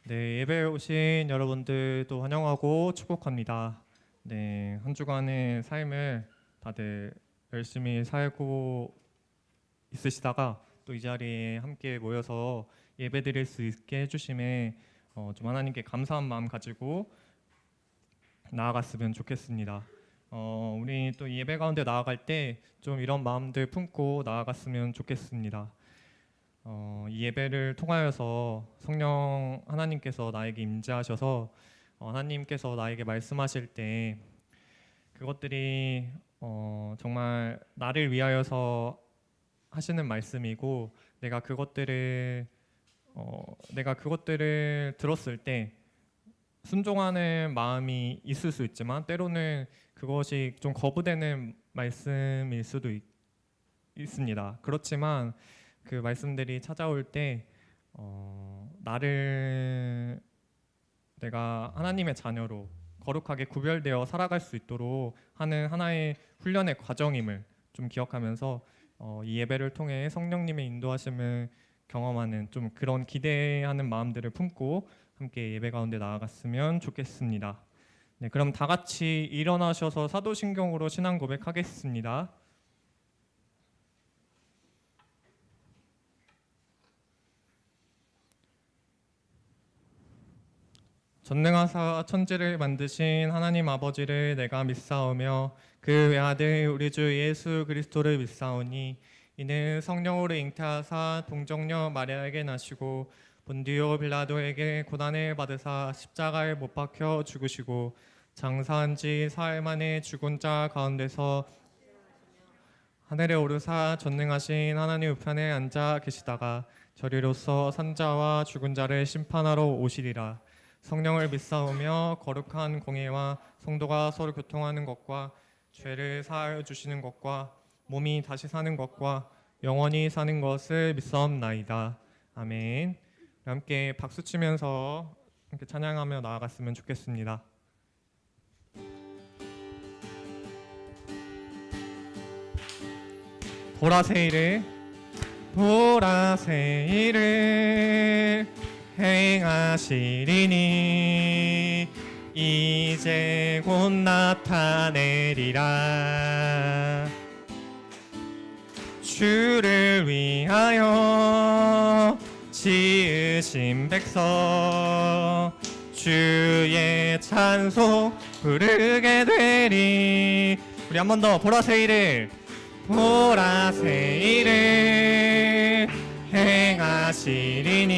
네, 예배에 오신 여러분들도 환영하고 축복합니다. 네, 한 주간의 삶을 다들 열심히 살고 있으시다가 또 이 자리에 함께 모여서 예배드릴 수 있게 해주심에 좀 하나님께 감사한 마음 가지고 나아갔으면 좋겠습니다. 우리 또 예배 가운데 나아갈 때 좀 이런 마음들 품고 나아갔으면 좋겠습니다. 이 예배를 통하여서 성령 하나님께서 나에게 임재하셔서 하나님께서 나에게 말씀하실 때 그것들이 정말 나를 위하여서 하시는 말씀이고 내가 그것들을 들었을 때 순종하는 마음이 있을 수 있지만 때로는 그것이 좀 거부되는 말씀일 수도 있습니다. 그렇지만 그 말씀들이 찾아올 때 내가 하나님의 자녀로 거룩하게 구별되어 살아갈 수 있도록 하는 하나의 훈련의 과정임을 좀 기억하면서 이 예배를 통해 성령님의 인도하심을 경험하는 좀 그런 기대하는 마음들을 품고 함께 예배 가운데 나아갔으면 좋겠습니다. 네, 그럼 다 같이 일어나셔서 사도신경으로 신앙 고백하겠습니다. 전능하사 천지를 만드신 하나님 아버지를 내가 믿사오며 그 외아들 우리 주 예수 그리스도를 믿사오니 이는 성령으로 잉태하사 동정녀 마리아에게 나시고 본디오 빌라도에게 고난을 받으사 십자가에 못 박혀 죽으시고 장사한 지 사흘 만에 죽은 자 가운데서 하늘에 오르사 전능하신 하나님 우편에 앉아 계시다가 저리로서 산자와 죽은 자를 심판하러 오시리라. 성령을 믿사오며 거룩한 공예와 성도가 서로 교통하는 것과 죄를 사하여 주시는 것과 몸이 다시 사는 것과 영원히 사는 것을 믿사옵나이다. 아멘. 함께 박수 치면서 함께 찬양하며 나아갔으면 좋겠습니다. 보라새 일을 행하시리니 이제 곧 나타내리라. 주를 위하여 지으신 백성 주의 찬송 부르게 되리. 우리 한 번 더 보라새 일을 행하시리니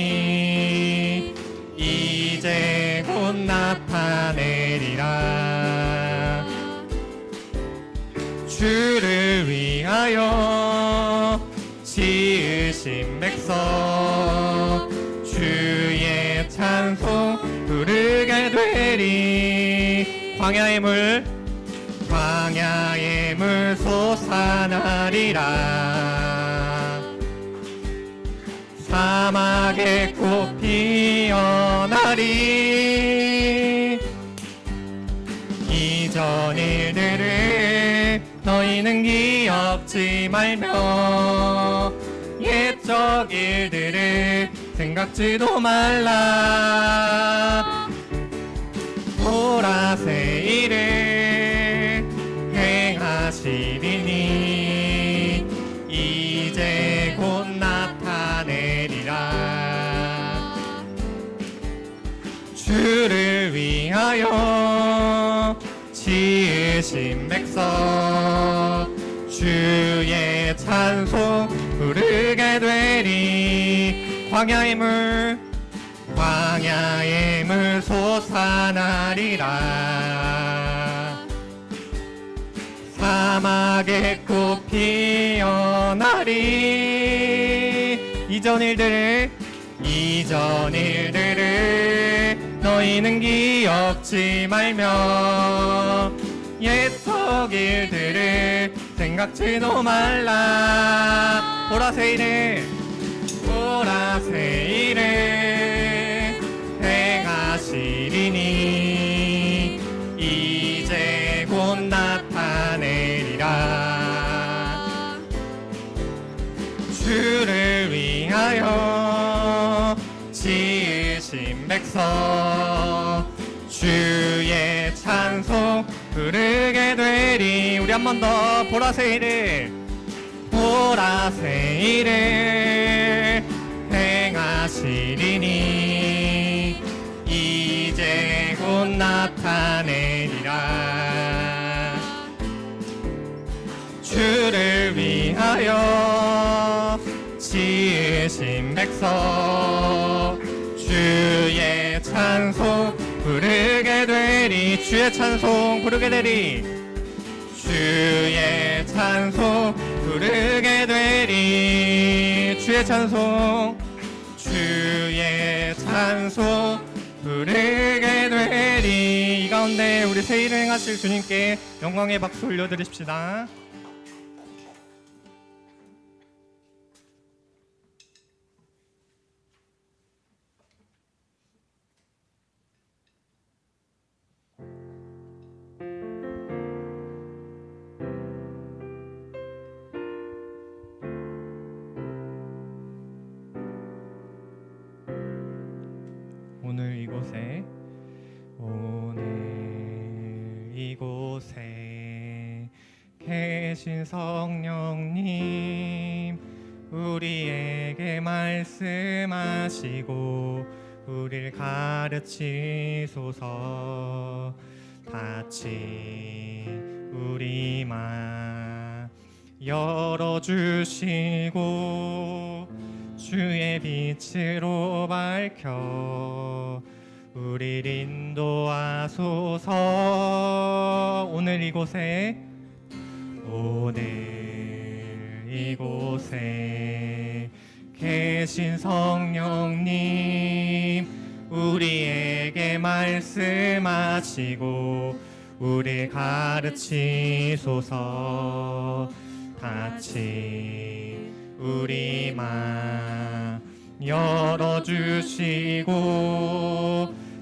이제 곧 나타내리라. 주를 위하여 지으신 백성 주의 찬송 부르게 되리. 광야의 물 솟아나리라. 사막에 꽃 피어나리. 이전 일들을 너희는 기억지 말며 옛적 일들을 생각지도 말라. 보라새 일을 행하시리니 이제 곧 나타내리라. 주를 위하여 지으신 백성 주의 찬송 부르게 되리. 광야의 물 솟아나리라. 사막에 꽃 피어나리. 이전 일들을 너희는 기억지 말며 옛적 일들을 생각지도 말라. 보라새 일을 행하시리니 이제 곧 나타내리라. 주를 위하여 지으신 부르신 백성 주의 찬송 부르게 되리. 우리 한 번 더 보라새 일을 행하시리니 이제 곧 나타내리라. 주를 위하여 지으신 백성 주의 찬송 부르게 되리. 주의 찬송 부르게 되리. 주의 찬송 부르게 되리. 주의 찬송 주의 찬송 부르게 되리. 이 가운데 우리 새 일을 행하실 주님께 영광의 박수 올려드립시다. 오늘 이곳에 계신 성령님 우리에게 말씀하시고 우리를 가르치소서. 닫힌 우리 맘 열어주시고 주의 빛으로 밝혀 우리를 인도하소서. 오늘 이곳에 계신 성령님 우리에게 말씀하시고 우리를 가르치소서. 닫힌 우리 맘 열어주시고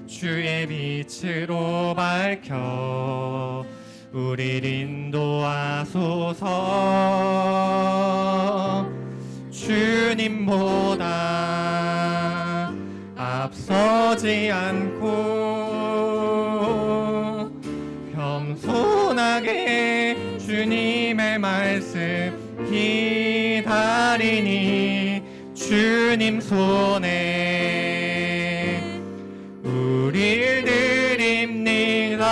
주의 빛으로 밝혀 우리를 인도하소서. 주님보다 앞서지 않고 겸손하게 주님의 말씀 기다리니 주님 손에 우릴 드립니다.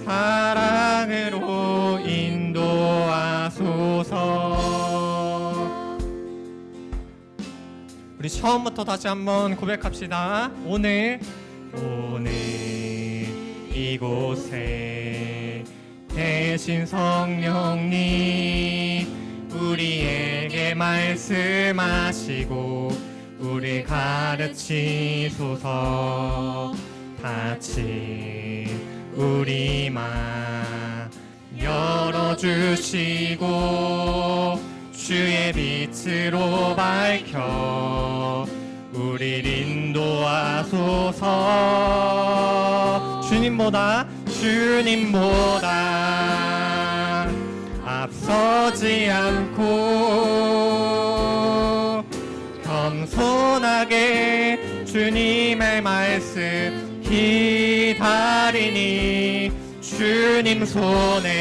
사랑으로 인도하소서. 우리 처음부터 다시 한번 고백합시다. 오늘 이곳에 계신 성령님 우리에게 말씀하시고 우리 가르치소서. 닫힌 우리 맘 열어주시고 주의 빛으로 밝혀 우리를 인도하소서. 주님보다 앞서지 않고 겸손하게 주님의 말씀 기다리니 주님 손에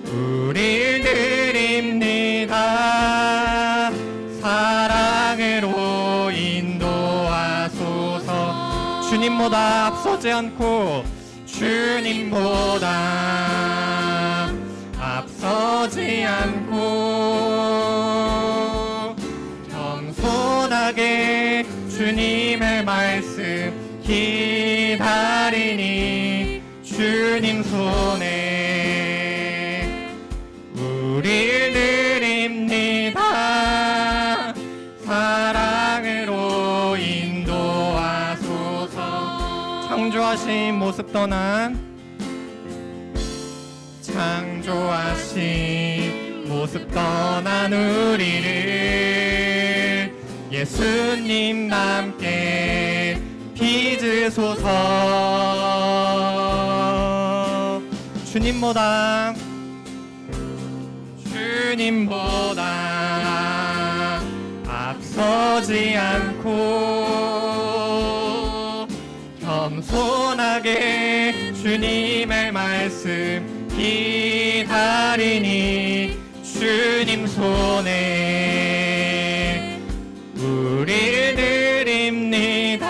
우릴 드립니다. 사랑으로 인도하소서. 주님보다 앞서지 않고 주님보다 앞서지 않고 겸손하게 주님의 말씀 기다리니 주님 손에 우릴 드립니다. 사랑으로 인도하소서. 창조하신 모습 떠난 우리를 예수님 함께 빚으소서. 주님보다 앞서지 하지 않고 겸손하게 주님의 말씀 기다리니 주님 손에 우릴 드립니다.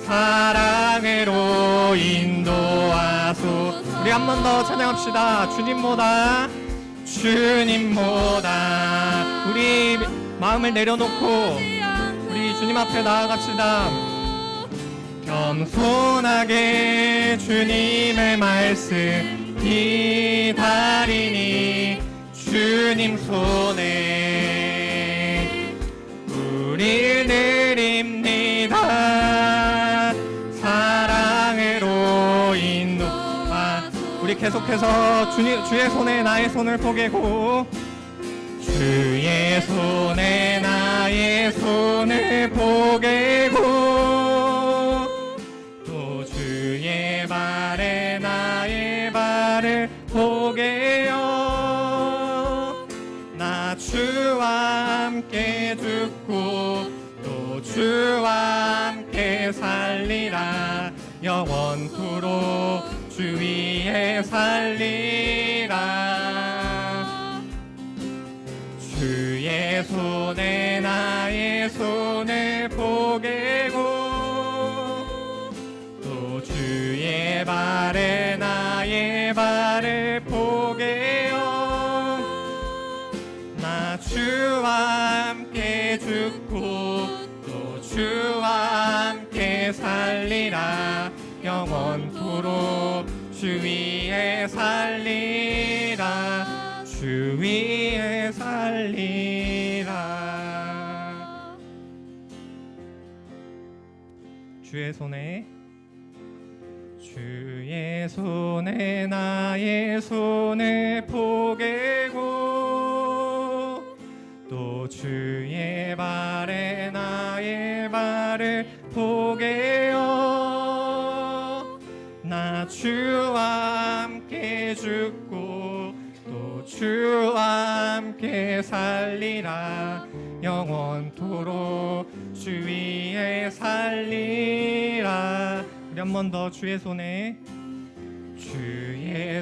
사랑으로 인도하소. 우리 한 번 더 찬양합시다. 주님보다 우리 마음을 내려놓고 우리 주님 앞에 나아갑시다. 겸손하게 주님의 말씀 기다리니 주님 손에 우릴 드립니다. 사랑으로 인도하. 우리 계속해서 주의 손에 나의 손을 포개고 주의 손에 나의 손을 포개고 또 주의 발에 나의 발을 포개어 나 주와 함께 죽고 또 주와 함께 살리라. 영원토록 주 위에 살리라. 주의 손에 나의 손을 포개고 또 주의 발에 나의 발을 포개어 나 주와 함께 죽고 또 주와 함께 살리라. 영원토록 주 위에 살리라. 주 위에 살리라. 주의 손에 나의 손을 포개고 또 주의 발에 나의 발을 포개어 나 주와 함께 죽고 또 주와 함께 살리라. 영원토록 주 위에 살리라. 우리 한 번 더 주의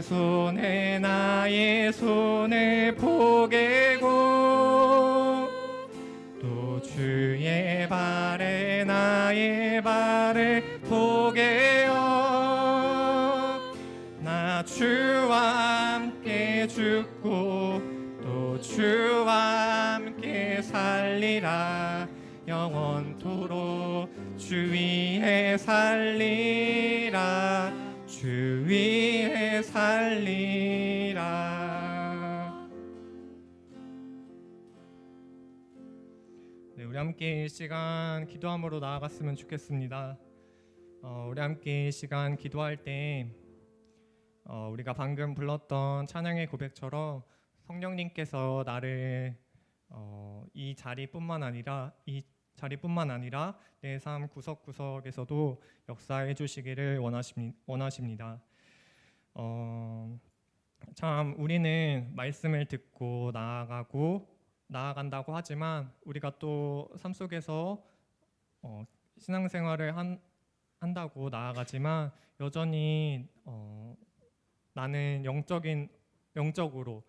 손에 나의 손을 포개고 또 주의 발에 나의 발을 포개어 나 주와 함께 죽고 또 주와 함께 살리라. 영원토록 주 위에 살리라. 주 위에 살리라. 네, 우리 함께 이 시간 기도함으로 나아갔으면 좋겠습니다. 우리 함께 이 시간 기도할 때 우리가 방금 불렀던 찬양의 고백처럼 성령님께서 나를 이 자리뿐만 아니라 내 삶 구석구석에서도 역사해 주시기를 원하십니다. 참 우리는 말씀을 듣고 나아간다고 하지만 우리가 또 삶 속에서 신앙생활을 한다고 나아가지만 여전히 나는 영적으로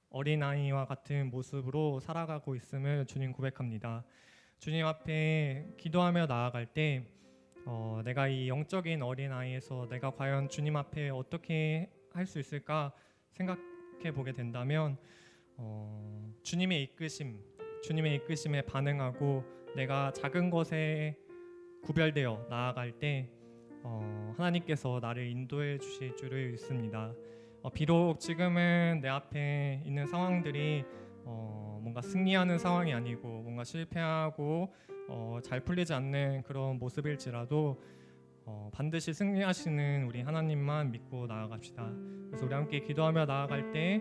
어린아이와 같은 모습으로 살아가고 있음을 주님 고백합니다. 주님 앞에 기도하며 나아갈 때 내가 이 영적인 어린아이에서 내가 과연 주님 앞에 어떻게 할 수 있을까 생각해 보게 된다면 주님의 이끄심에 반응하고 내가 작은 것에 구별되어 나아갈 때 하나님께서 나를 인도해 주실 줄을 믿습니다. 비록 지금은 내 앞에 있는 상황들이 뭔가 승리하는 상황이 아니고 뭔가 실패하고 잘 풀리지 않는 그런 모습일지라도 반드시 승리하시는 우리 하나님만 믿고 나아갑시다. 그래서 우리 함께 기도하며 나아갈 때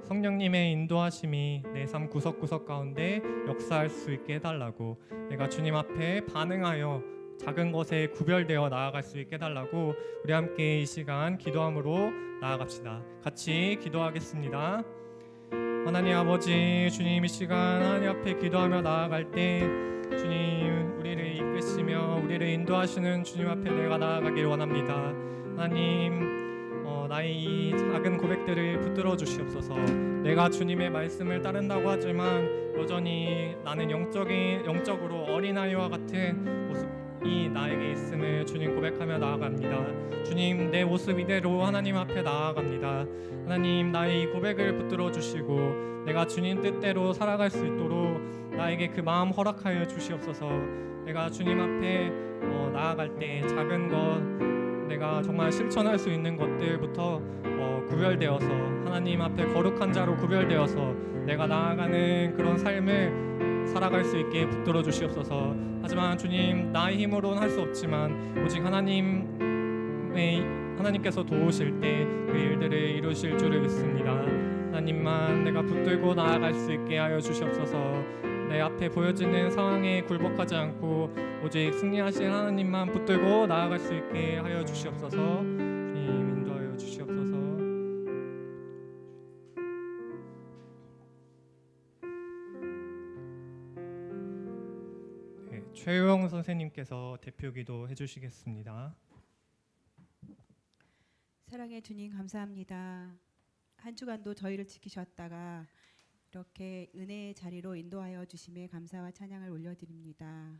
성령님의 인도하심이 내 삶 구석구석 가운데 역사할 수 있게 해달라고, 내가 주님 앞에 반응하여 작은 것에 구별되어 나아갈 수 있게 해달라고 우리 함께 이 시간 기도함으로 나아갑시다. 같이 기도하겠습니다. 하나님 아버지, 주님 이 시간 하나님 앞에 기도하며 나아갈 때 주님 우리를 이끄시며 우리를 인도하시는 주님 앞에 내가 나아가길 원합니다. 하나님 나의 이 작은 고백들을 붙들어 주시옵소서. 내가 주님의 말씀을 따른다고 하지만 여전히 나는 영적으로 어린아이와 같은 모습이 나에게 있음을 주님 고백하며 나아갑니다. 주님, 내 모습 이대로 하나님 앞에 나아갑니다. 하나님, 나의 이 고백을 붙들어 주시고 내가 주님 뜻대로 살아갈 수 있도록 나에게 그 마음 허락하여 주시옵소서. 내가 주님 앞에 나아갈 때 작은 것, 내가 정말 실천할 수 있는 것들부터 구별되어서 하나님 앞에 거룩한 자로 구별되어서 내가 나아가는 그런 삶을 살아갈 수 있게 붙들어 주시옵소서. 하지만 주님, 나의 힘으로는 할 수 없지만 오직 하나님께서 도우실 때 그 일들을 이루실 줄을 믿습니다. 하나님만 내가 붙들고 나아갈 수 있게 하여 주시옵소서. 내 앞에 보여지는 상황에 굴복하지 않고 오직 승리하신 하나님만 붙들고 나아갈 수 있게 하여 주시옵소서. 주님 인도하여 주시옵소서. 네, 최유영 선생님께서 대표기도 해주시겠습니다. 사랑의 주님, 감사합니다. 한 주간도 저희를 지키셨다가 이렇게 은혜의 자리로 인도하여 주심에 감사와 찬양을 올려드립니다.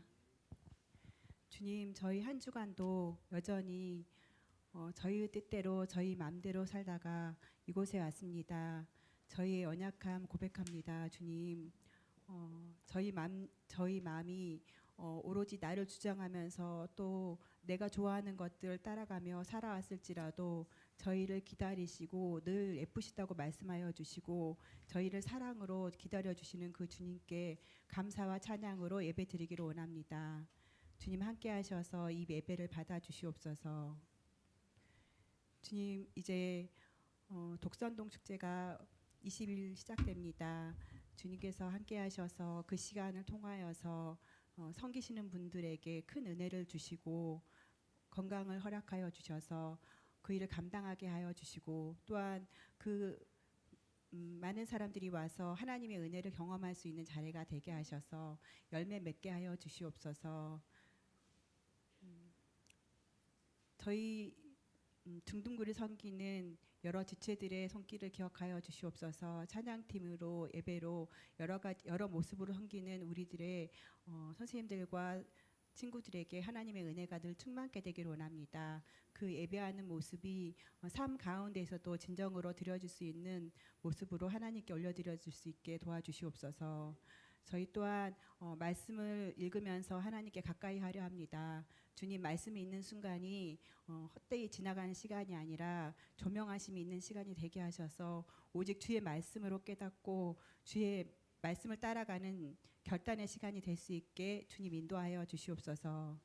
주님, 저희 한 주간도 여전히 저희의 뜻대로 저희 마음대로 살다가 이곳에 왔습니다. 저희의 연약함 고백합니다. 주님, 저희 마음이 오로지 나를 주장하면서 또 내가 좋아하는 것들 따라가며 살아왔을지라도 저희를 기다리시고 늘 애쁘시다고 말씀하여 주시고 저희를 사랑으로 기다려 주시는 그 주님께 감사와 찬양으로 예배 드리기를 원합니다. 주님, 함께 하셔서 이 예배를 받아 주시옵소서. 주님, 이제 독선동 축제가 20일 시작됩니다. 주님께서 함께 하셔서 그 시간을 통하여서 섬기시는 분들에게 큰 은혜를 주시고 건강을 허락하여 주셔서 그 일을 감당하게 하여 주시고 또한 그 많은 사람들이 와서 하나님의 은혜를 경험할 수 있는 자리가 되게 하셔서 열매 맺게 하여 주시옵소서. 저희 둥둥구를 섬기는 여러 지체들의 손길을 기억하여 주시옵소서. 찬양팀으로 예배로 여러 모습으로 섬기는 우리들의 선생님들과 친구들에게 하나님의 은혜가 늘 충만케 되기를 원합니다. 그 예배하는 모습이 삶 가운데서도 진정으로 드려질 수 있는 모습으로 하나님께 올려드려질 수 있게 도와주시옵소서. 저희 또한 말씀을 읽으면서 하나님께 가까이 하려 합니다. 주님, 말씀이 있는 순간이 헛되이 지나가는 시간이 아니라 조명하심이 있는 시간이 되게 하셔서 오직 주의 말씀으로 깨닫고 주의 말씀을 따라가는 결단의 시간이 될 수 있게 주님 인도하여 주시옵소서.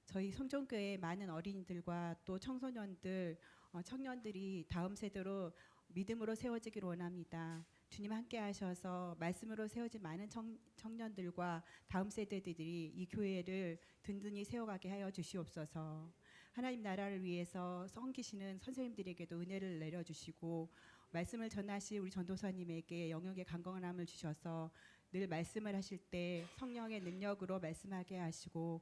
저희 성전교회 많은 어린이들과 또 청소년들, 청년들이 다음 세대로 믿음으로 세워지기를 원합니다. 주님, 함께 하셔서 말씀으로 세워진 많은 청년들과 다음 세대들이 이 교회를 든든히 세워가게 하여 주시옵소서. 하나님 나라를 위해서 섬기시는 선생님들에게도 은혜를 내려주시고 말씀을 전하실 우리 전도사님에게 영역의 강건함을 주셔서 늘 말씀을 하실 때 성령의 능력으로 말씀하게 하시고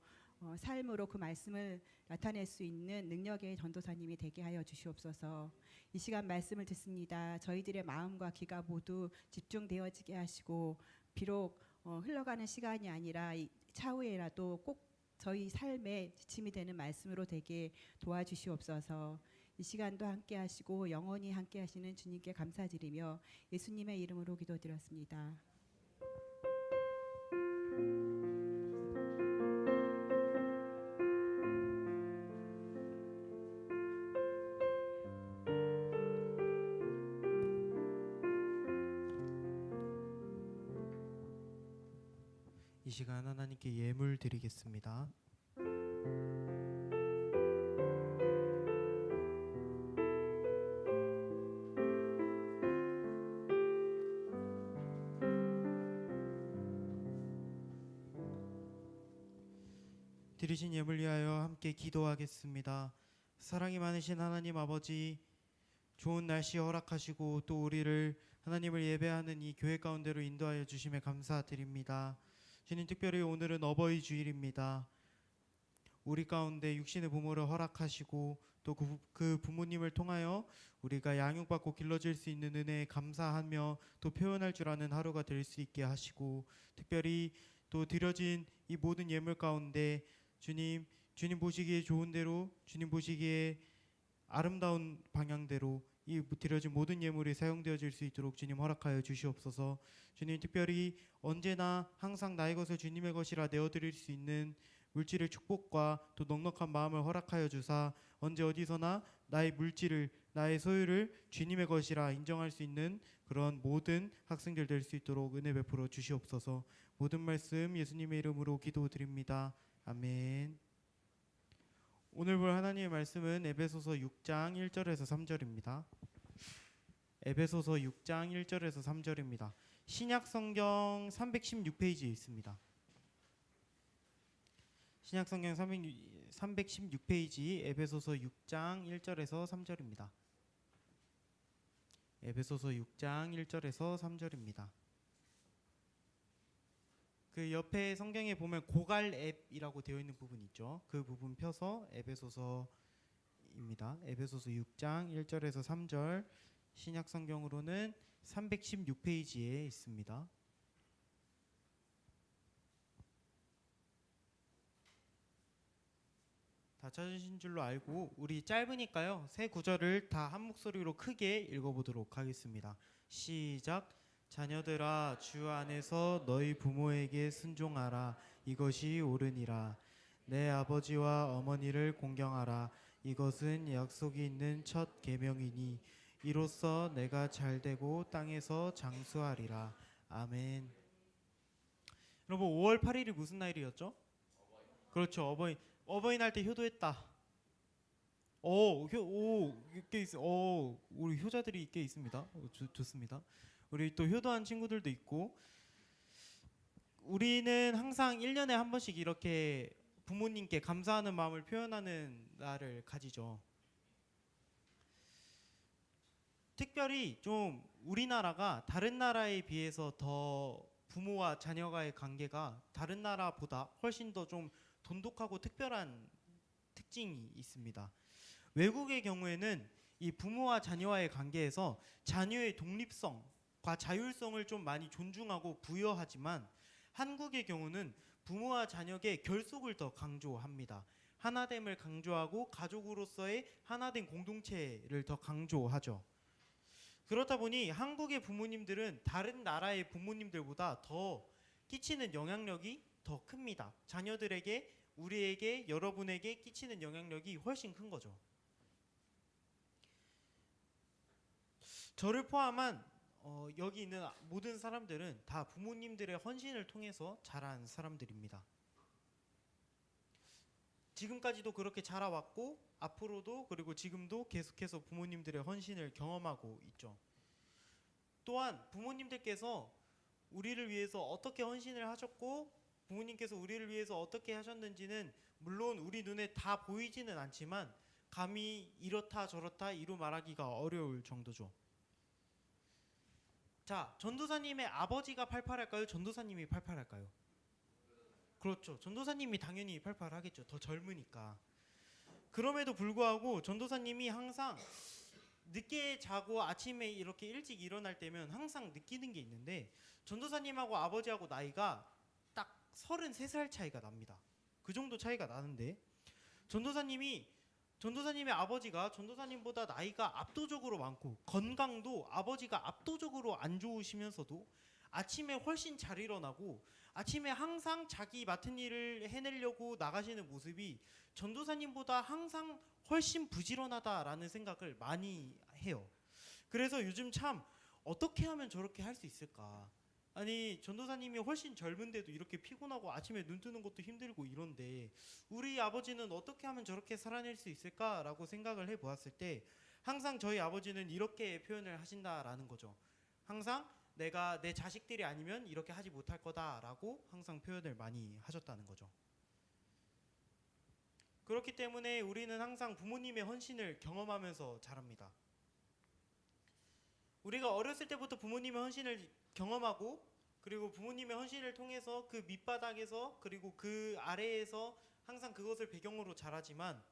삶으로 그 말씀을 나타낼 수 있는 능력의 전도사님이 되게 하여 주시옵소서. 이 시간 말씀을 듣습니다. 저희들의 마음과 귀가 모두 집중되어지게 하시고 비록 흘러가는 시간이 아니라 차후에라도 꼭 저희 삶에 지침이 되는 말씀으로 되게 도와주시옵소서. 이 시간도 함께 하시고 영원히 함께 하시는 주님께 감사드리며 예수님의 이름으로 기도드렸습니다. 이 시간 하나님께 예물 드리겠습니다. 드리신 예물 위하여 함께 기도하겠습니다. 사랑이 많으신 하나님 아버지, 좋은 날씨 허락하시고 또 우리를 하나님을 예배하는 이 교회 가운데로 인도하여 주심에 감사드립니다. 주님, 특별히 오늘은 어버이 주일입니다. 우리 가운데 육신의 부모를 허락하시고 또 그 부모님을 통하여 우리가 양육받고 길러질 수 있는 은혜에 감사하며 또 표현할 줄 아는 하루가 될 수 있게 하시고, 특별히 또 드려진 이 모든 예물 가운데 주님 보시기에 좋은 대로, 주님 보시기에 아름다운 방향대로 이 드려진 모든 예물이 사용되어질 수 있도록 주님 허락하여 주시옵소서. 주님, 특별히 언제나 항상 나의 것을 주님의 것이라 내어드릴 수 있는 물질의 축복과 또 넉넉한 마음을 허락하여 주사, 언제 어디서나 나의 물질을, 나의 소유를 주님의 것이라 인정할 수 있는 그런 모든 학생들 될 수 있도록 은혜 베풀어 주시옵소서. 모든 말씀 예수님의 이름으로 기도드립니다. 아멘. 오늘 볼 하나님의 말씀은 에베소서 6장 1절에서 3절입니다. 에베소서 6장 1절에서 3절입니다. 신약 성경 316페이지에 있습니다. 신약 성경 316페이지 에베소서 6장 1절에서 3절입니다. 에베소서 6장 1절에서 3절입니다. 그 옆에 성경에 보면 고갈 앱이라고 되어 있는 부분 있죠. 그 부분 펴서 에베소서입니다. 에베소서 6장 1절에서 3절, 신약 성경으로는 316페이지에 있습니다. 다 찾으신 줄로 알고 우리 짧으니까요, 세 구절을 다 한 목소리로 크게 읽어보도록 하겠습니다. 시작. 자녀들아, 주 안에서 너희 부모에게 순종하라. 이것이 옳으니라. 내 아버지와 어머니를 공경하라. 이것은 약속이 있는 첫 계명이니 이로써 내가 잘되고 땅에서 장수하리라. 아멘. 여러분, 5월 8일이 무슨 날이었죠? 그렇죠, 어버이날 때 효도했다. 꽤 있어. 우리 효자들이 꽤 있습니다. 좋습니다. 우리 또 효도한 친구들도 있고, 우리는 항상 1년에 한 번씩 이렇게 부모님께 감사하는 마음을 표현하는 날을 가지죠. 특별히 좀 우리나라가 다른 나라에 비해서 더 부모와 자녀가의 관계가 다른 나라보다 훨씬 더 좀 돈독하고 특별한 특징이 있습니다. 외국의 경우에는 이 부모와 자녀와의 관계에서 자녀의 독립성과 자율성을 좀 많이 존중하고 부여하지만, 한국의 경우는 부모와 자녀의 결속을 더 강조합니다. 하나됨을 강조하고 가족으로서의 하나된 공동체를 더 강조하죠. 그렇다 보니 한국의 부모님들은 다른 나라의 부모님들보다 더 끼치는 영향력이 더 큽니다. 자녀들에게, 우리에게, 여러분에게 끼치는 영향력이 훨씬 큰 거죠. 저를 포함한 여기 있는 모든 사람들은 다 부모님들의 헌신을 통해서 자란 사람들입니다. 지금까지도 그렇게 자라왔고, 앞으로도, 그리고 지금도 계속해서 부모님들의 헌신을 경험하고 있죠. 또한 부모님들께서 우리를 위해서 어떻게 헌신을 하셨고, 부모님께서 우리를 위해서 어떻게 하셨는지는 물론 우리 눈에 다 보이지는 않지만 감히 이렇다 저렇다 이루 말하기가 어려울 정도죠. 자, 전도사님의 아버지가 팔팔할까요? 전도사님이 팔팔할까요? 그렇죠. 전도사님이 당연히 팔팔하겠죠. 더 젊으니까. 그럼에도 불구하고 전도사님이 항상 늦게 자고 아침에 이렇게 일찍 일어날 때면 항상 느끼는 게 있는데, 전도사님하고 아버지하고 나이가 딱 33살 차이가 납니다. 그 정도 차이가 나는데, 전도사님의 아버지가 전도사님보다 나이가 압도적으로 많고 건강도 아버지가 압도적으로 안 좋으시면서도 아침에 훨씬 잘 일어나고 아침에 항상 자기 맡은 일을 해내려고 나가시는 모습이 전도사님보다 항상 훨씬 부지런하다라는 생각을 많이 해요. 그래서 요즘 참 어떻게 하면 저렇게 할 수 있을까? 아니, 전도사님이 훨씬 젊은데도 이렇게 피곤하고 아침에 눈 뜨는 것도 힘들고 이런데 우리 아버지는 어떻게 하면 저렇게 살아낼 수 있을까라고 생각을 해보았을 때, 항상 저희 아버지는 이렇게 표현을 하신다라는 거죠. 항상 내가 내 자식들이 아니면 이렇게 하지 못할 거다라고 항상 표현을 많이 하셨다는 거죠. 그렇기 때문에 우리는 항상 부모님의 헌신을 경험하면서 자랍니다. 우리가 어렸을 때부터 부모님의 헌신을 경험하고 그리고 부모님의 헌신을 통해서 그 밑바닥에서 그리고 그 아래에서 항상 그것을 배경으로 자라지만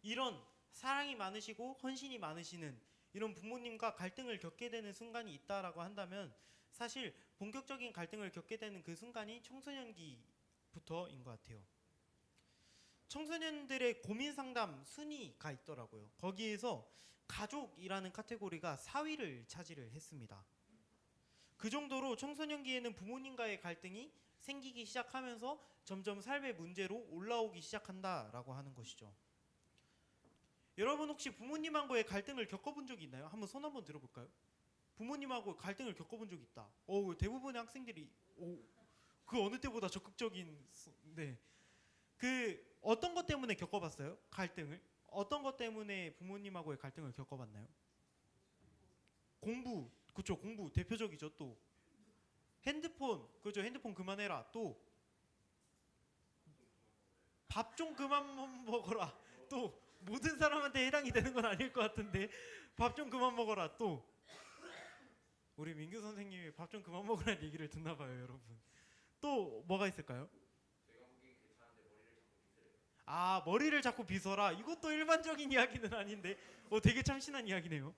이런 사랑이 많으시고 헌신이 많으시는 이런 부모님과 갈등을 겪게 되는 순간이 있다라고 한다면 사실 본격적인 갈등을 겪게 되는 그 순간이 청소년기부터인 것 같아요. 청소년들의 고민 상담 순위가 있더라고요. 거기에서 가족이라는 카테고리가 4위를 차지를 했습니다. 그 정도로 청소년기에는 부모님과의 갈등이 생기기 시작하면서 점점 삶의 문제로 올라오기 시작한다라고 하는 것이죠. 여러분 혹시 부모님하고의 갈등을 겪어본 적이 있나요? 한번 손 한번 들어볼까요? 부모님하고 갈등을 겪어본 적이 있다. 대부분의 학생들이 그 어느 때보다 적극적인. 네. 그 어떤 것 때문에 겪어봤어요? 갈등을? 어떤 것 때문에 부모님하고의 갈등을 겪어봤나요? 공부, 그렇죠. 공부 대표적이죠. 또 핸드폰, 그렇죠. 핸드폰 그만해라. 또 밥 좀 그만 먹어라. 또 모든 사람한테 해당이 되는 건 아닐 것 같은데 밥 좀 그만 먹어라. 또 우리 민규 선생님이 밥 좀 그만 먹으라는 얘기를 듣나 봐요, 여러분. 또 뭐가 있을까요? 머리를 자꾸 빗어라. 이것도 일반적인 이야기는 아닌데 되게 참신한 이야기네요.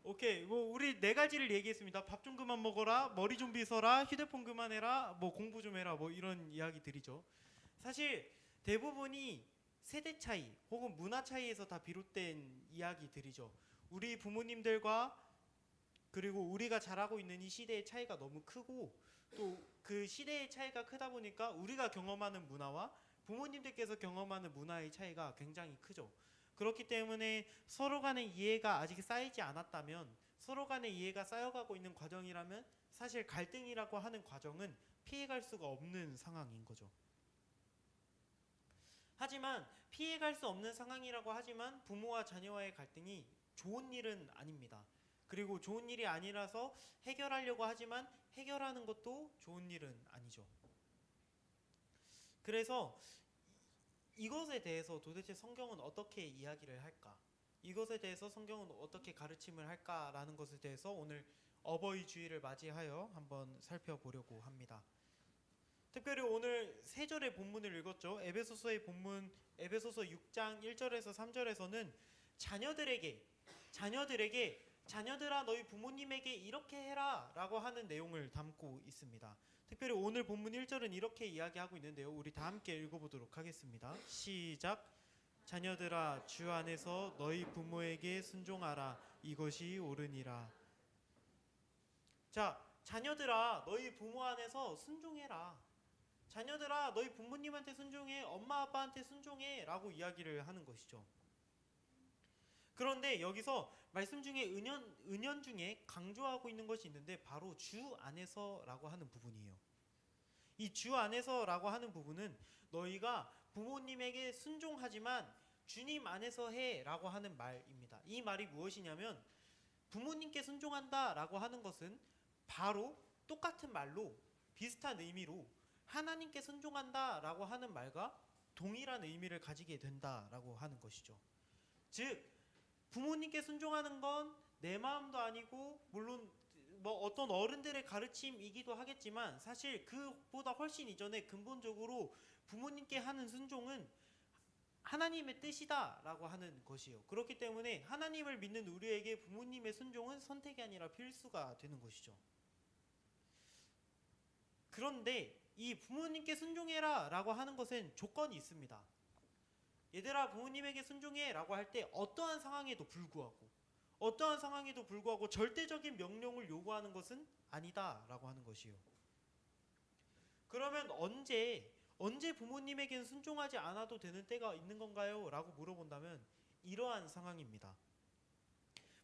오케이, 우리 네 가지를 얘기했습니다. 밥 좀 그만 먹어라, 머리 좀 빗어라, 휴대폰 그만해라, 공부 좀 해라, 이런 이야기들이죠. 사실 대부분이 세대 차이 혹은 문화 차이에서 다 비롯된 이야기들이죠. 우리 부모님들과 그리고 우리가 자라고 있는 이 시대의 차이가 너무 크고 또 그 시대의 차이가 크다 보니까 우리가 경험하는 문화와 부모님들께서 경험하는 문화의 차이가 굉장히 크죠. 그렇기 때문에 서로 간의 이해가 아직 쌓이지 않았다면, 서로 간의 이해가 쌓여가고 있는 과정이라면 사실 갈등이라고 하는 과정은 피해갈 수가 없는 상황인 거죠. 하지만 피해갈 수 없는 상황이라고 하지만 부모와 자녀와의 갈등이 좋은 일은 아닙니다. 그리고 좋은 일이 아니라서 해결하려고 하지만 해결하는 것도 좋은 일은 아니죠. 그래서 이것에 대해서 도대체 성경은 어떻게 이야기를 할까? 이것에 대해서 성경은 어떻게 가르침을 할까라는 것에 대해서 오늘 어버이 주일을 맞이하여 한번 살펴보려고 합니다. 특별히 오늘 세 절의 본문을 읽었죠. 에베소서의 본문 에베소서 6장 1절에서 3절에서는 자녀들아 너희 부모님에게 이렇게 해라 라고 하는 내용을 담고 있습니다. 특별히 오늘 본문 1절은 이렇게 이야기하고 있는데요. 우리 다 함께 읽어보도록 하겠습니다. 시작. 자녀들아 주 안에서 너희 부모에게 순종하라. 이것이 옳으니라. 자, 자녀들아 너희 부모 안에서 순종해라. 자녀들아 너희 부모님한테 순종해. 엄마 아빠한테 순종해 라고 이야기를 하는 것이죠. 그런데 여기서 말씀 중에 은연 중에 강조하고 있는 것이 있는데 바로 주 안에서라고 하는 부분이에요. 이 주 안에서라고 하는 부분은 너희가 부모님에게 순종하지만 주님 안에서 해라고 하는 말입니다. 이 말이 무엇이냐면 부모님께 순종한다라고 하는 것은 바로 똑같은 말로 비슷한 의미로 하나님께 순종한다라고 하는 말과 동일한 의미를 가지게 된다라고 하는 것이죠. 즉 부모님께 순종하는 건 내 마음도 아니고 물론 어떤 어른들의 가르침이기도 하겠지만 사실 그보다 훨씬 이전에 근본적으로 부모님께 하는 순종은 하나님의 뜻이다라고 하는 것이에요. 그렇기 때문에 하나님을 믿는 우리에게 부모님의 순종은 선택이 아니라 필수가 되는 것이죠. 그런데 이 부모님께 순종해라 라고 하는 것엔 조건이 있습니다. 얘들아 부모님에게 순종해 라고 할 때 어떠한 상황에도 불구하고 절대적인 명령을 요구하는 것은 아니다 라고 하는 것이에요. 그러면 언제 부모님에게는 순종하지 않아도 되는 때가 있는 건가요? 라고 물어본다면 이러한 상황입니다.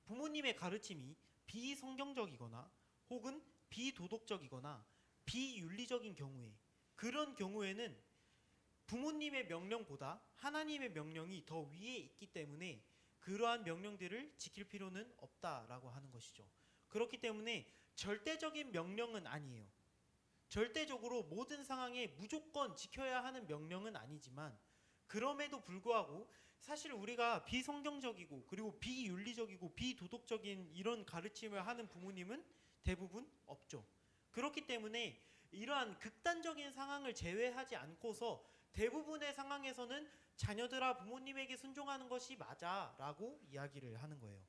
부모님의 가르침이 비성경적이거나 혹은 비도덕적이거나 비윤리적인 경우에, 그런 경우에는 부모님의 명령보다 하나님의 명령이 더 위에 있기 때문에 그러한 명령들을 지킬 필요는 없다라고 하는 것이죠. 그렇기 때문에 절대적인 명령은 아니에요. 절대적으로 모든 상황에 무조건 지켜야 하는 명령은 아니지만 그럼에도 불구하고 사실 우리가 비성경적이고 그리고 비윤리적이고 비도덕적인 이런 가르침을 하는 부모님은 대부분 없죠. 그렇기 때문에 이러한 극단적인 상황을 제외하지 않고서 대부분의 상황에서는 자녀들아 부모님에게 순종하는 것이 맞아라고 이야기를 하는 거예요.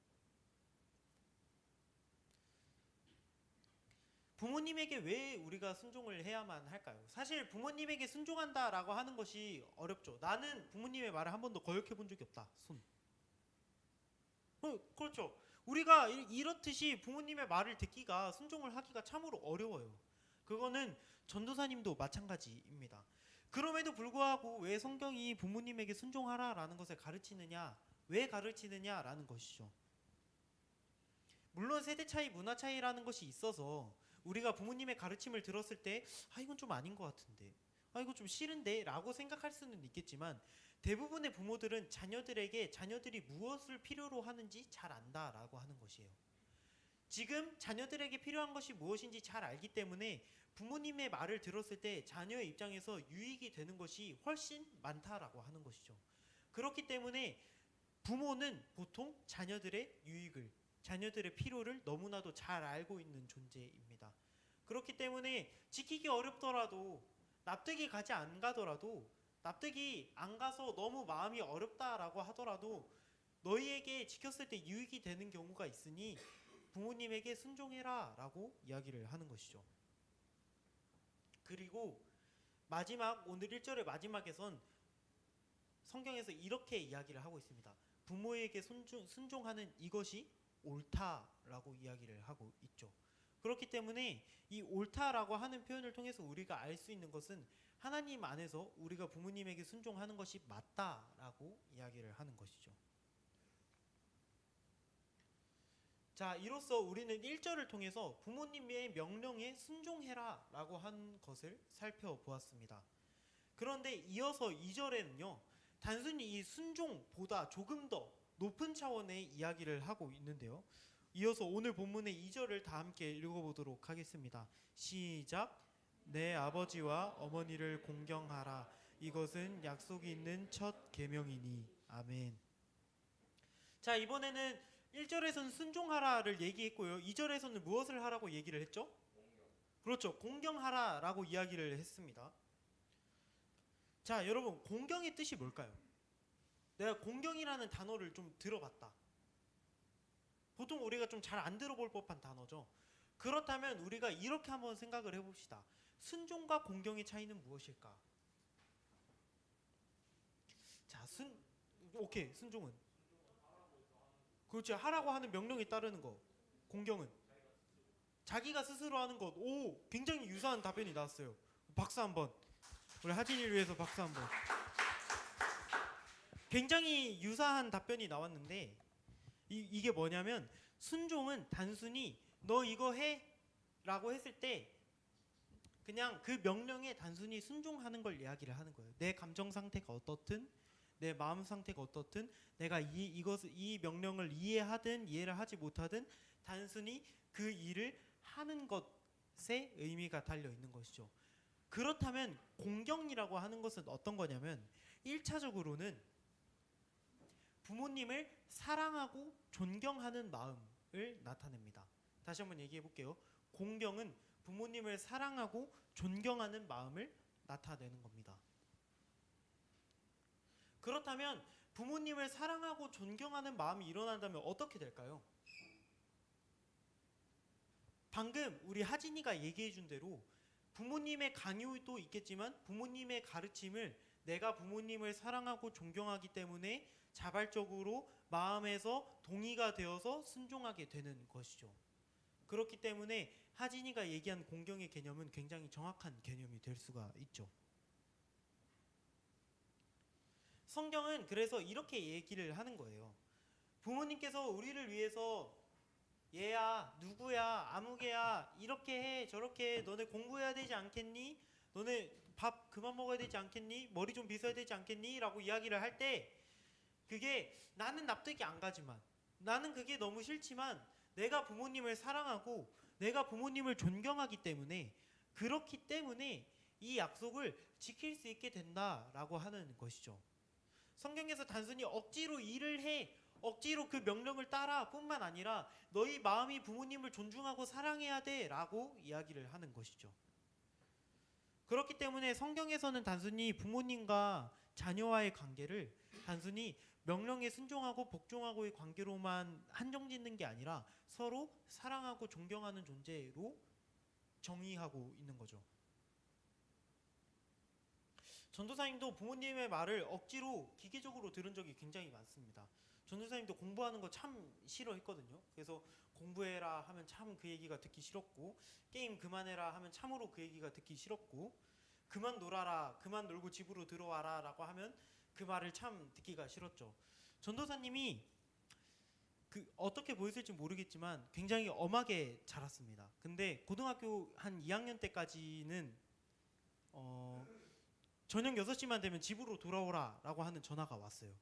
부모님에게 왜 우리가 순종을 해야만 할까요? 사실 부모님에게 순종한다라고 하는 것이 어렵죠. 나는 부모님의 말을 한 번도 거역해 본 적이 없다. 손. 그렇죠. 우리가 이렇듯이 부모님의 말을 듣기가 순종을 하기가 참으로 어려워요. 그거는 전도사님도 마찬가지입니다. 그럼에도 불구하고 왜 성경이 부모님에게 순종하라라는 것을 가르치느냐, 왜 가르치느냐라는 것이죠. 물론 세대 차이, 문화 차이라는 것이 있어서 우리가 부모님의 가르침을 들었을 때 이건 좀 아닌 것 같은데, 이거 좀 싫은데 라고 생각할 수는 있겠지만 대부분의 부모들은 자녀들에게 자녀들이 무엇을 필요로 하는지 잘 안다라고 하는 것이에요. 지금 자녀들에게 필요한 것이 무엇인지 잘 알기 때문에 부모님의 말을 들었을 때 자녀의 입장에서 유익이 되는 것이 훨씬 많다라고 하는 것이죠. 그렇기 때문에 부모는 보통 자녀들의 유익을, 자녀들의 필요를 너무나도 잘 알고 있는 존재입니다. 그렇기 때문에 지키기 어렵더라도, 납득이 가지 안 가더라도, 납득이 안 가서 너무 마음이 어렵다라고 하더라도 너희에게 지켰을 때 유익이 되는 경우가 있으니 부모님에게 순종해라 라고 이야기를 하는 것이죠. 그리고 마지막, 오늘 1절의 마지막에선 성경에서 이렇게 이야기를 하고 있습니다. 부모에게 순종하는 이것이 옳다라고 이야기를 하고 있죠. 그렇기 때문에 이 옳다라고 하는 표현을 통해서 우리가 알 수 있는 것은 하나님 안에서 우리가 부모님에게 순종하는 것이 맞다라고 이야기를 하는 것이죠. 자, 이로써 우리는 1절을 통해서 부모님의 명령에 순종해라 라고 한 것을 살펴보았습니다. 그런데 이어서 2절에는요, 단순히 이 순종보다 조금 더 높은 차원의 이야기를 하고 있는데요. 이어서 오늘 본문의 2절을 다 함께 읽어보도록 하겠습니다. 시작. 내 아버지와 어머니를 공경하라. 이것은 약속이 있는 첫 계명이니. 아멘. 자, 이번에는 1절에서는 순종하라를 얘기했고요. 2절에서는 무엇을 하라고 얘기를 했죠? 그렇죠. 공경하라라고 이야기를 했습니다. 자, 여러분, 공경의 뜻이 뭘까요? 내가 공경이라는 단어를 좀 들어봤다. 보통 우리가 좀 잘 안 들어볼 법한 단어죠. 그렇다면 우리가 이렇게 한번 생각을 해봅시다. 순종과 공경의 차이는 무엇일까? 자, 오케이, 순종은 그렇지, 하라고 하는 명령에 따르는 거. 공경은 자기가 스스로 하는 것. 오, 굉장히 유사한 답변이 나왔어요. 박수 한번. 우리 하진이를 위해서 박수 한번. 굉장히 유사한 답변이 나왔는데 이게 뭐냐면, 순종은 단순히 너 이거 해 라고 했을 때 그냥 그 명령에 단순히 순종하는 걸 이야기를 하는 거예요. 내 감정 상태가 어떻든, 내 마음 상태가 어떻든, 내가 이 명령을 이해하든 이해를 하지 못하든 단순히 그 일을 하는 것에 의미가 달려 있는 것이죠. 그렇다면 공경이라고 하는 것은 어떤 거냐면, 1차적으로는 부모님을 사랑하고 존경하는 마음을 나타냅니다. 다시 한번 얘기해 볼게요. 공경은 부모님을 사랑하고 존경하는 마음을 나타내는 겁니다. 그렇다면 부모님을 사랑하고 존경하는 마음이 일어난다면 어떻게 될까요? 방금 우리 하진이가 얘기해 준 대로 부모님의 강요도 있겠지만 부모님의 가르침을 내가 부모님을 사랑하고 존경하기 때문에 자발적으로 마음에서 동의가 되어서 순종하게 되는 것이죠. 그렇기 때문에 하진이가 얘기한 공경의 개념은 굉장히 정확한 개념이 될 수가 있죠. 성경은 그래서 이렇게 얘기를 하는 거예요. 부모님께서 우리를 위해서 얘야, 누구야, 아무개야, 이렇게 해, 저렇게 해, 너네 공부해야 되지 않겠니? 너네 밥 그만 먹어야 되지 않겠니? 머리 좀 빗어야 되지 않겠니? 라고 이야기를 할 때 그게 나는 납득이 안 가지만, 나는 그게 너무 싫지만 내가 부모님을 사랑하고 내가 부모님을 존경하기 때문에, 그렇기 때문에 이 약속을 지킬 수 있게 된다라고 하는 것이죠. 성경에서 단순히 억지로 일을 해, 억지로 그 명령을 따라 뿐만 아니라 너희 마음이 부모님을 존중하고 사랑해야 돼 라고 이야기를 하는 것이죠. 그렇기 때문에 성경에서는 단순히 부모님과 자녀와의 관계를 단순히 명령에 순종하고 복종하고의 관계로만 한정짓는 게 아니라 서로 사랑하고 존경하는 존재로 정의하고 있는 거죠. 전도사님도 부모님의 말을 억지로 기계적으로 들은 적이 굉장히 많습니다. 전도사님도 공부하는 거 참 싫어했거든요. 그래서 공부해라 하면 참 그 얘기가 듣기 싫었고, 게임 그만해라 하면 참으로 그 얘기가 듣기 싫었고, 그만 놀아라, 그만 놀고 집으로 들어와라 라고 하면 그 말을 참 듣기가 싫었죠. 전도사님이 어떻게 보였을지 모르겠지만 굉장히 엄하게 자랐습니다. 근데 고등학교 한 2학년 때까지는 저녁 6시만 되면 집으로 돌아오라 라고 하는 전화가 왔어요.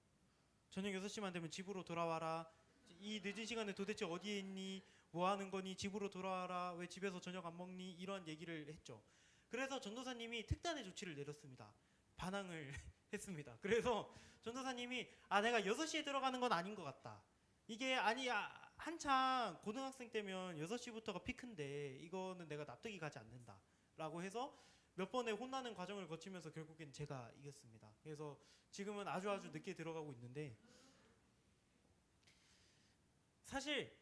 저녁 6시만 되면 집으로 돌아와라. 이 늦은 시간에 도대체 어디에 있니? 뭐 하는 거니? 집으로 돌아와라. 왜 집에서 저녁 안 먹니? 이런 얘기를 했죠. 그래서 전도사님이 특단의 조치를 내렸습니다. 반항을 했습니다. 그래서 전도사님이 내가 6시에 들어가는 건 아닌 것 같다. 이게 아니야. 한창 고등학생 때면 6시부터가 피크인데 이거는 내가 납득이 가지 않는다. 라고 해서 몇 번의 혼나는 과정을 거치면서 결국엔 제가 이겼습니다. 그래서 지금은 아주 늦게 들어가고 있는데, 사실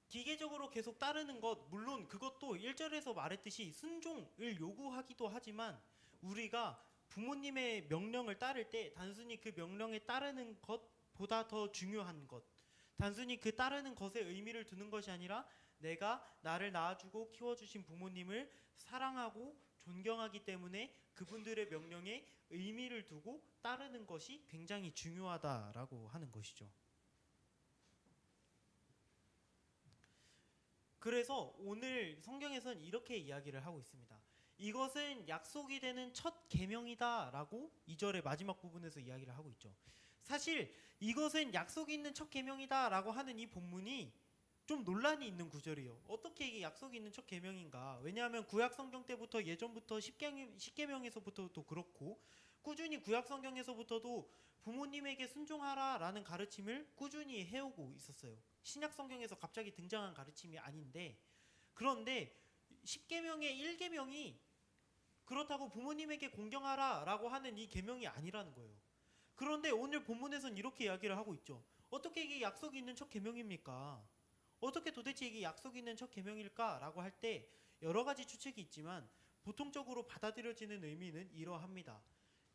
기계적으로 계속 따르는 것, 물론 그것도 1절에서 말했듯이 순종을 요구하기도 하지만 우리가 부모님의 명령을 따를 때 단순히 그 명령에 따르는 것보다 더 중요한 것, 단순히 그 따르는 것에 의미를 두는 것이 아니라 내가 나를 낳아주고 키워주신 부모님을 사랑하고 존경하기 때문에 그분들의 명령에 의미를 두고 따르는 것이 굉장히 중요하다라고 하는 것이죠. 그래서 오늘 성경에서는 이렇게 이야기를 하고 있습니다. 이것은 약속이 되는 첫 계명이다라고 2절의 마지막 부분에서 이야기를 하고 있죠. 사실 이것은 약속이 있는 첫 계명이다라고 하는 이 본문이 좀 논란이 있는 구절이에요. 어떻게 이게 약속이 있는 첫 계명인가? 왜냐하면 구약 성경 때부터 예전부터 십계명에서부터도 그렇고 꾸준히 구약 성경에서부터도 부모님에게 순종하라라는 가르침을 꾸준히 해오고 있었어요. 신약 성경에서 갑자기 등장한 가르침이 아닌데, 그런데 십계명의 1계명이 그렇다고 부모님에게 공경하라라고 하는 이 계명이 아니라는 거예요. 그런데 오늘 본문에서는 이렇게 이야기를 하고 있죠. 어떻게 이게 약속이 있는 첫 계명입니까? 어떻게 도대체 이게 약속이 있는 첫 계명일까라고 할 때 여러 가지 추측이 있지만 보통적으로 받아들여지는 의미는 이러합니다.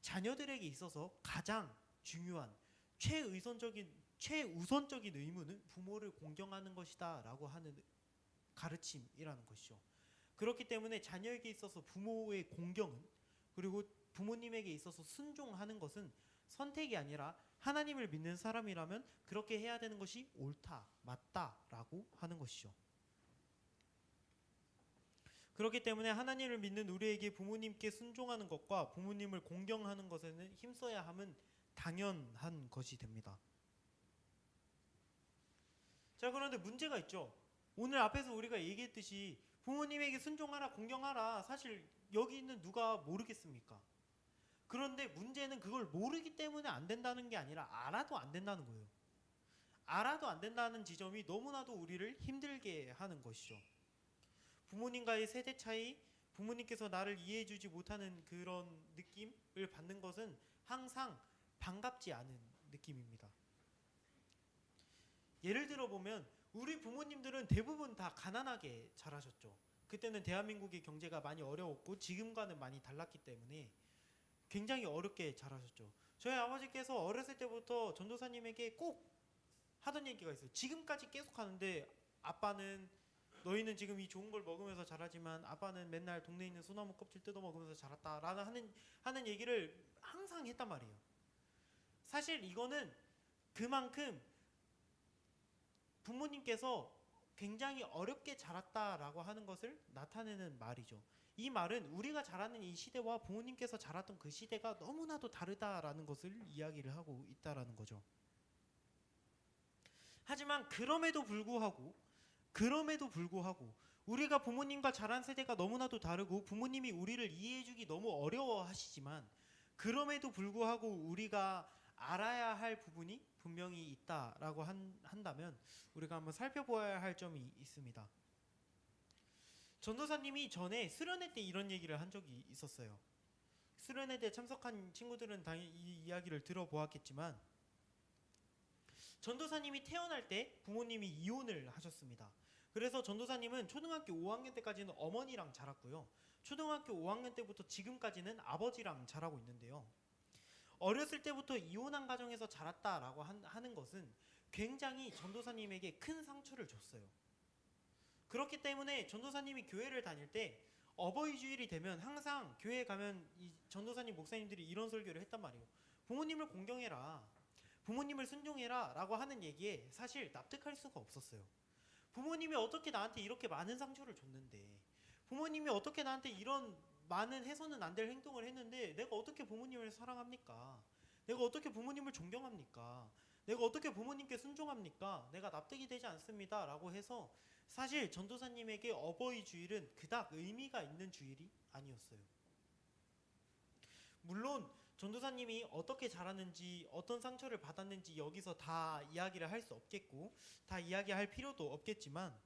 자녀들에게 있어서 가장 중요한 최우선적인 의무는 부모를 공경하는 것이다라고 하는 가르침이라는 것이죠. 그렇기 때문에 자녀에게 있어서 부모의 공경은, 그리고 부모님에게 있어서 순종하는 것은 선택이 아니라 하나님을 믿는 사람이라면 그렇게 해야 되는 것이 옳다, 맞다라고 하는 것이죠. 그렇기 때문에 하나님을 믿는 우리에게 부모님께 순종하는 것과 부모님을 공경하는 것에는 힘써야 함은 당연한 것이 됩니다. 자, 그런데 문제가 있죠. 오늘 앞에서 우리가 얘기했듯이 부모님에게 순종하라, 공경하라, 사실 여기 있는 누가 모르겠습니까? 그런데 문제는 그걸 모르기 때문에 안 된다는 게 아니라 알아도 안 된다는 거예요. 알아도 안 된다는 지점이 너무나도 우리를 힘들게 하는 것이죠. 부모님과의 세대 차이, 부모님께서 나를 이해해주지 못하는 그런 느낌을 받는 것은 항상 반갑지 않은 느낌입니다. 예를 들어 보면 우리 부모님들은 대부분 다 가난하게 자라셨죠. 그때는 대한민국의 경제가 많이 어려웠고 지금과는 많이 달랐기 때문에 굉장히 어렵게 자라셨죠. 저희 아버지께서 어렸을 때부터 전도사님에게 꼭 하던 얘기가 있어요. 지금까지 계속 하는데, 아빠는 너희는 지금 이 좋은 걸 먹으면서 자라지만 아빠는 맨날 동네에 있는 소나무 껍질 뜯어 먹으면서 자랐다라는 하는 얘기를 항상 했단 말이에요. 사실 이거는 그만큼 부모님께서 굉장히 어렵게 자랐다라고 하는 것을 나타내는 말이죠. 이 말은 우리가 자라는 이 시대와 부모님께서 자랐던 그 시대가 너무나도 다르다라는 것을 이야기를 하고 있다라는 거죠. 하지만 그럼에도 불구하고 우리가 부모님과 자란 세대가 너무나도 다르고 부모님이 우리를 이해해주기 너무 어려워하시지만, 그럼에도 불구하고 우리가 알아야 할 부분이 분명히 있다라고 한다면 우리가 한번 살펴보아야 할 점이 있습니다. 전도사님이 전에 수련회 때 이런 얘기를 한 적이 있었어요. 수련회 때 참석한 친구들은 당연히 이 이야기를 들어보았겠지만 전도사님이 태어날 때 부모님이 이혼을 하셨습니다. 그래서 전도사님은 초등학교 5학년 때까지는 어머니랑 자랐고요. 초등학교 5학년 때부터 지금까지는 아버지랑 자라고 있는데요. 어렸을 때부터 이혼한 가정에서 자랐다라고 하는 것은 굉장히 전도사님에게 큰 상처를 줬어요. 그렇기 때문에 전도사님이 교회를 다닐 때 어버이 주일이 되면 항상 교회에 가면 이 전도사님 목사님들이 이런 설교를 했단 말이에요. 부모님을 공경해라, 부모님을 순종해라 라고 하는 얘기에 사실 납득할 수가 없었어요. 부모님이 어떻게 나한테 이렇게 많은 상처를 줬는데, 부모님이 어떻게 나한테 이런 많은 해서는 안 될 행동을 했는데 내가 어떻게 부모님을 사랑합니까? 내가 어떻게 부모님을 존경합니까? 내가 어떻게 부모님께 순종합니까? 내가 납득이 되지 않습니다 라고 해서 사실 전도사님에게 어버이 주일은 그닥 의미가 있는 주일이 아니었어요. 물론 전도사님이 어떻게 자랐는지, 어떤 상처를 받았는지 여기서 다 이야기를 할 수 없겠고 다 이야기할 필요도 없겠지만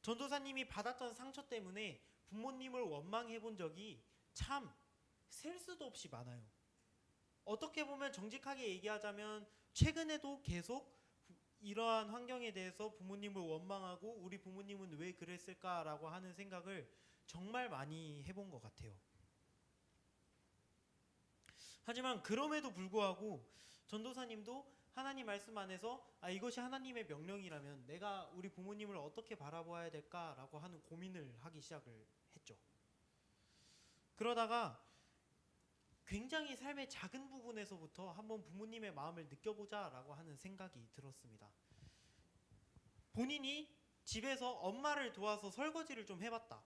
전도사님이 받았던 상처 때문에 부모님을 원망해 본 적이 참 셀 수도 없이 많아요. 어떻게 보면 정직하게 얘기하자면 최근에도 계속 이러한 환경에 대해서 부모님을 원망하고 우리 부모님은 왜 그랬을까라고 하는 생각을 정말 많이 해본 것 같아요. 하지만 그럼에도 불구하고 전도사님도 하나님 말씀 안에서 이것이 하나님의 명령이라면 내가 우리 부모님을 어떻게 바라보아야 될까라고 하는 고민을 하기 시작을 했죠. 그러다가 굉장히 삶의 작은 부분에서부터 한번 부모님의 마음을 느껴보자라고 하는 생각이 들었습니다. 본인이 집에서 엄마를 도와서 설거지를 좀 해봤다.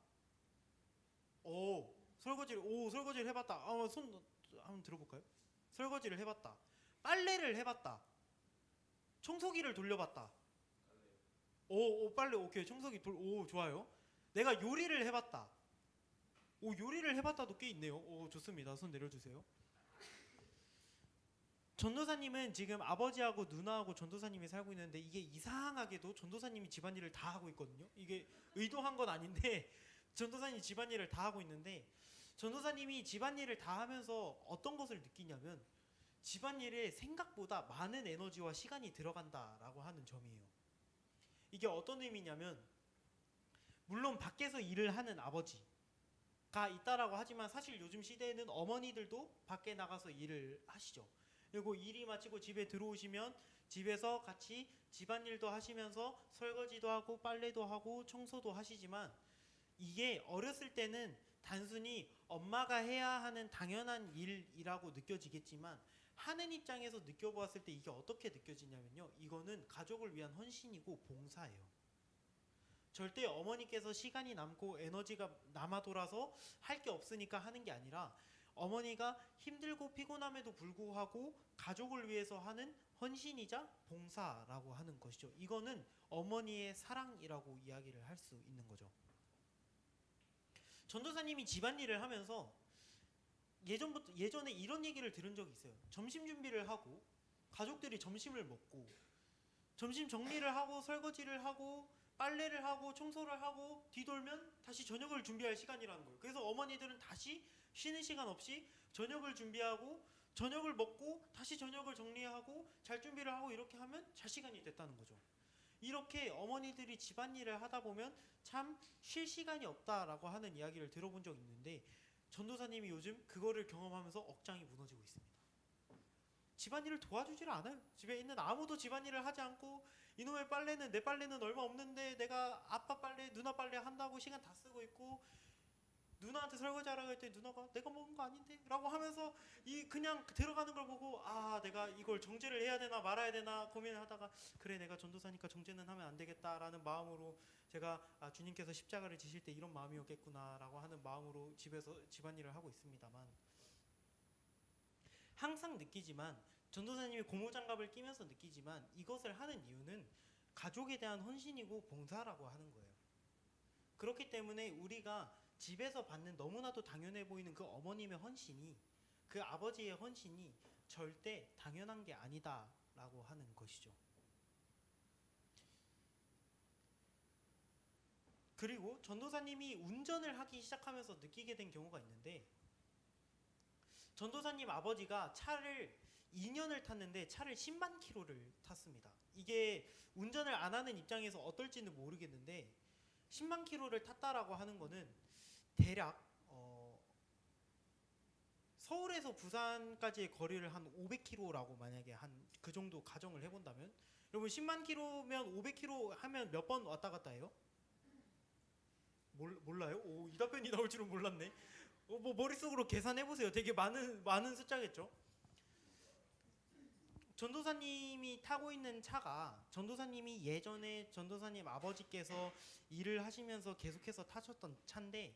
설거지를 해봤다. 손 한번 들어볼까요? 설거지를 해봤다. 빨래를 해봤다. 청소기를 돌려봤다. 빨래 오케이. 청소기 좋아요. 내가 요리를 해봤다. 요리를 해봤다도 꽤 있네요. 좋습니다. 손 내려주세요. 전도사님은 지금 아버지하고 누나하고 전도사님이 살고 있는데 이게 이상하게도 전도사님이 집안일을 다 하고 있거든요. 이게 의도한 건 아닌데 전도사님이 집안일을 다 하고 있는데 전도사님이 집안일을 다 하면서 어떤 것을 느끼냐면 집안일에 생각보다 많은 에너지와 시간이 들어간다라고 하는 점이에요. 이게 어떤 의미냐면 물론 밖에서 일을 하는 아버지가 있다라고 하지만 사실 요즘 시대에는 어머니들도 밖에 나가서 일을 하시죠. 그리고 일이 마치고 집에 들어오시면 집에서 같이 집안일도 하시면서 설거지도 하고 빨래도 하고 청소도 하시지만 이게 어렸을 때는 단순히 엄마가 해야 하는 당연한 일이라고 느껴지겠지만 하는 입장에서 느껴보았을 때 이게 어떻게 느껴지냐면요. 이거는 가족을 위한 헌신이고 봉사예요. 절대 어머니께서 시간이 남고 에너지가 남아 돌아서 할 게 없으니까 하는 게 아니라 어머니가 힘들고 피곤함에도 불구하고 가족을 위해서 하는 헌신이자 봉사라고 하는 것이죠. 이거는 어머니의 사랑이라고 이야기를 할 수 있는 거죠. 전도사님이 집안일을 하면서 예전에 이런 얘기를 들은 적이 있어요. 점심 준비를 하고 가족들이 점심을 먹고 점심 정리를 하고 설거지를 하고 빨래를 하고 청소를 하고 뒤돌면 다시 저녁을 준비할 시간이라는 거예요. 그래서 어머니들은 다시 쉬는 시간 없이 저녁을 준비하고 저녁을 먹고 다시 저녁을 정리하고 잘 준비를 하고 이렇게 하면 잘 시간이 됐다는 거죠. 이렇게 어머니들이 집안일을 하다 보면 참 쉴 시간이 없다라고 하는 이야기를 들어본 적이 있는데 전도사님이 요즘 그거를 경험하면서 억장이 무너지고 있습니다. 집안일을 도와주지를 않아요. 집에 있는 아무도 집안일을 하지 않고 이놈의 빨래는 내 빨래는 얼마 없는데 내가 아빠 빨래 누나 빨래 한다고 시간 다 쓰고 있고 누나한테 설거지하라고 할 때 누나가 내가 먹은 거 아닌데? 라고 하면서 그냥 들어가는 걸 보고 내가 이걸 정죄를 해야 되나 말아야 되나 고민을 하다가 그래 내가 전도사니까 정죄는 하면 안 되겠다라는 마음으로 제가 주님께서 십자가를 지실 때 이런 마음이었겠구나 라고 하는 마음으로 집에서 집안일을 하고 있습니다만 항상 느끼지만 전도사님이 고무장갑을 끼면서 느끼지만 이것을 하는 이유는 가족에 대한 헌신이고 봉사라고 하는 거예요. 그렇기 때문에 우리가 집에서 받는 너무나도 당연해 보이는 그 어머님의 헌신이 그 아버지의 헌신이 절대 당연한 게 아니다라고 하는 것이죠. 그리고 전도사님이 운전을 하기 시작하면서 느끼게 된 경우가 있는데, 전도사님 아버지가 차를 2년을 탔는데 차를 10만 킬로를 탔습니다. 이게 운전을 안 하는 입장에서 어떨지는 모르겠는데 10만 킬로를 탔다라고 하는 거는 대략 서울에서 부산까지의 거리를 한 500km라고 만약에 한 그 정도 가정을 해본다면, 여러분 10만 킬로면 500km 하면 몇 번 왔다 갔다 해요? 몰라요? 오, 이 답변이 나올 줄은 몰랐네. 뭐 머릿속으로 계산해 보세요. 되게 많은 숫자겠죠. 전도사님이 타고 있는 차가, 전도사님이 예전에 전도사님 아버지께서 일을 하시면서 계속해서 타셨던 차인데,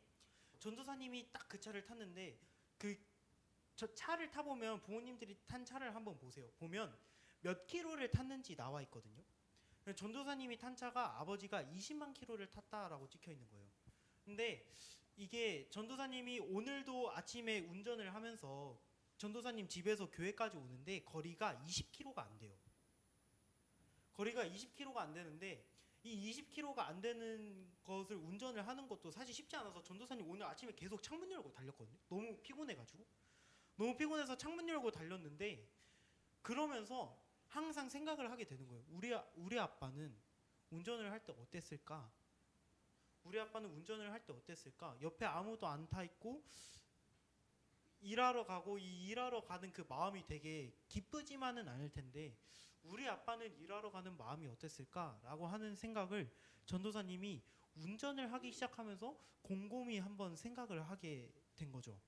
전도사님이 딱 그 차를 탔는데, 저 차를 타보면, 부모님들이 탄 차를 한번 보세요. 보면 몇 킬로를 탔는지 나와 있거든요. 전도사님이 탄 차가 아버지가 20만 킬로를 탔다라고 찍혀 있는 거예요. 근데 이게 전도사님이 오늘도 아침에 운전을 하면서 전도사님 집에서 교회까지 오는데 거리가 20km가 안 돼요. 거리가 20km가 안 되는데, 이 20km가 안 되는 것을 운전을 하는 것도 사실 쉽지 않아서 전도사님 오늘 아침에 계속 창문 열고 달렸거든요. 너무 피곤해가지고. 너무 피곤해서 창문 열고 달렸는데, 그러면서 항상 생각을 하게 되는 거예요. 우리 아빠는 운전을 할 때 어땠을까? 우리 아빠는 운전을 할 때 어땠을까? 옆에 아무도 안 타 있고 일하러 가고, 이 일하러 가는 그 마음이 되게 기쁘지만은 않을 텐데 우리 아빠는 일하러 가는 마음이 어땠을까라고 하는 생각을 전도사님이 운전을 하기 시작하면서 곰곰이 한번 생각을 하게 된 거죠.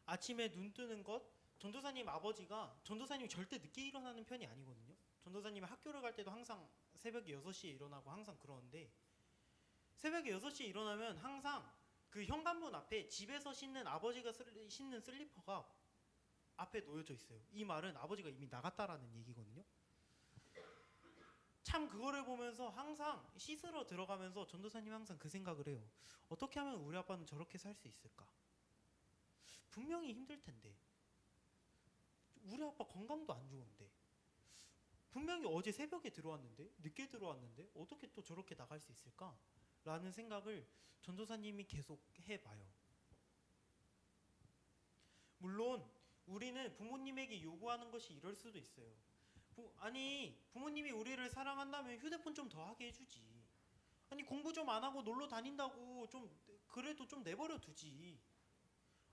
아침에 눈 뜨는 것, 전도사님 아버지가, 전도사님이 절대 늦게 일어나는 편이 아니거든요. 전도사님이 학교를 갈 때도 항상 새벽에 6시에 일어나고 항상 그러는데, 새벽에 6시에 일어나면 항상 그 현관문 앞에 집에서 신는, 아버지가 신는 슬리퍼가 앞에 놓여져 있어요. 이 말은 아버지가 이미 나갔다라는 얘기거든요. 참 그거를 보면서 항상 씻으러 들어가면서 전도사님이 항상 그 생각을 해요. 어떻게 하면 우리 아빠는 저렇게 살 수 있을까? 분명히 힘들 텐데, 우리 아빠 건강도 안 좋은데, 분명히 어제 새벽에 들어왔는데, 늦게 들어왔는데 어떻게 또 저렇게 나갈 수 있을까? 라는 생각을 전도사님이 계속 해봐요. 물론 우리는 부모님에게 요구하는 것이 이럴 수도 있어요. 아니, 부모님이 우리를 사랑한다면 휴대폰 좀 더 하게 해주지. 아니, 공부 좀 안 하고 놀러 다닌다고 좀 그래도 좀 내버려 두지.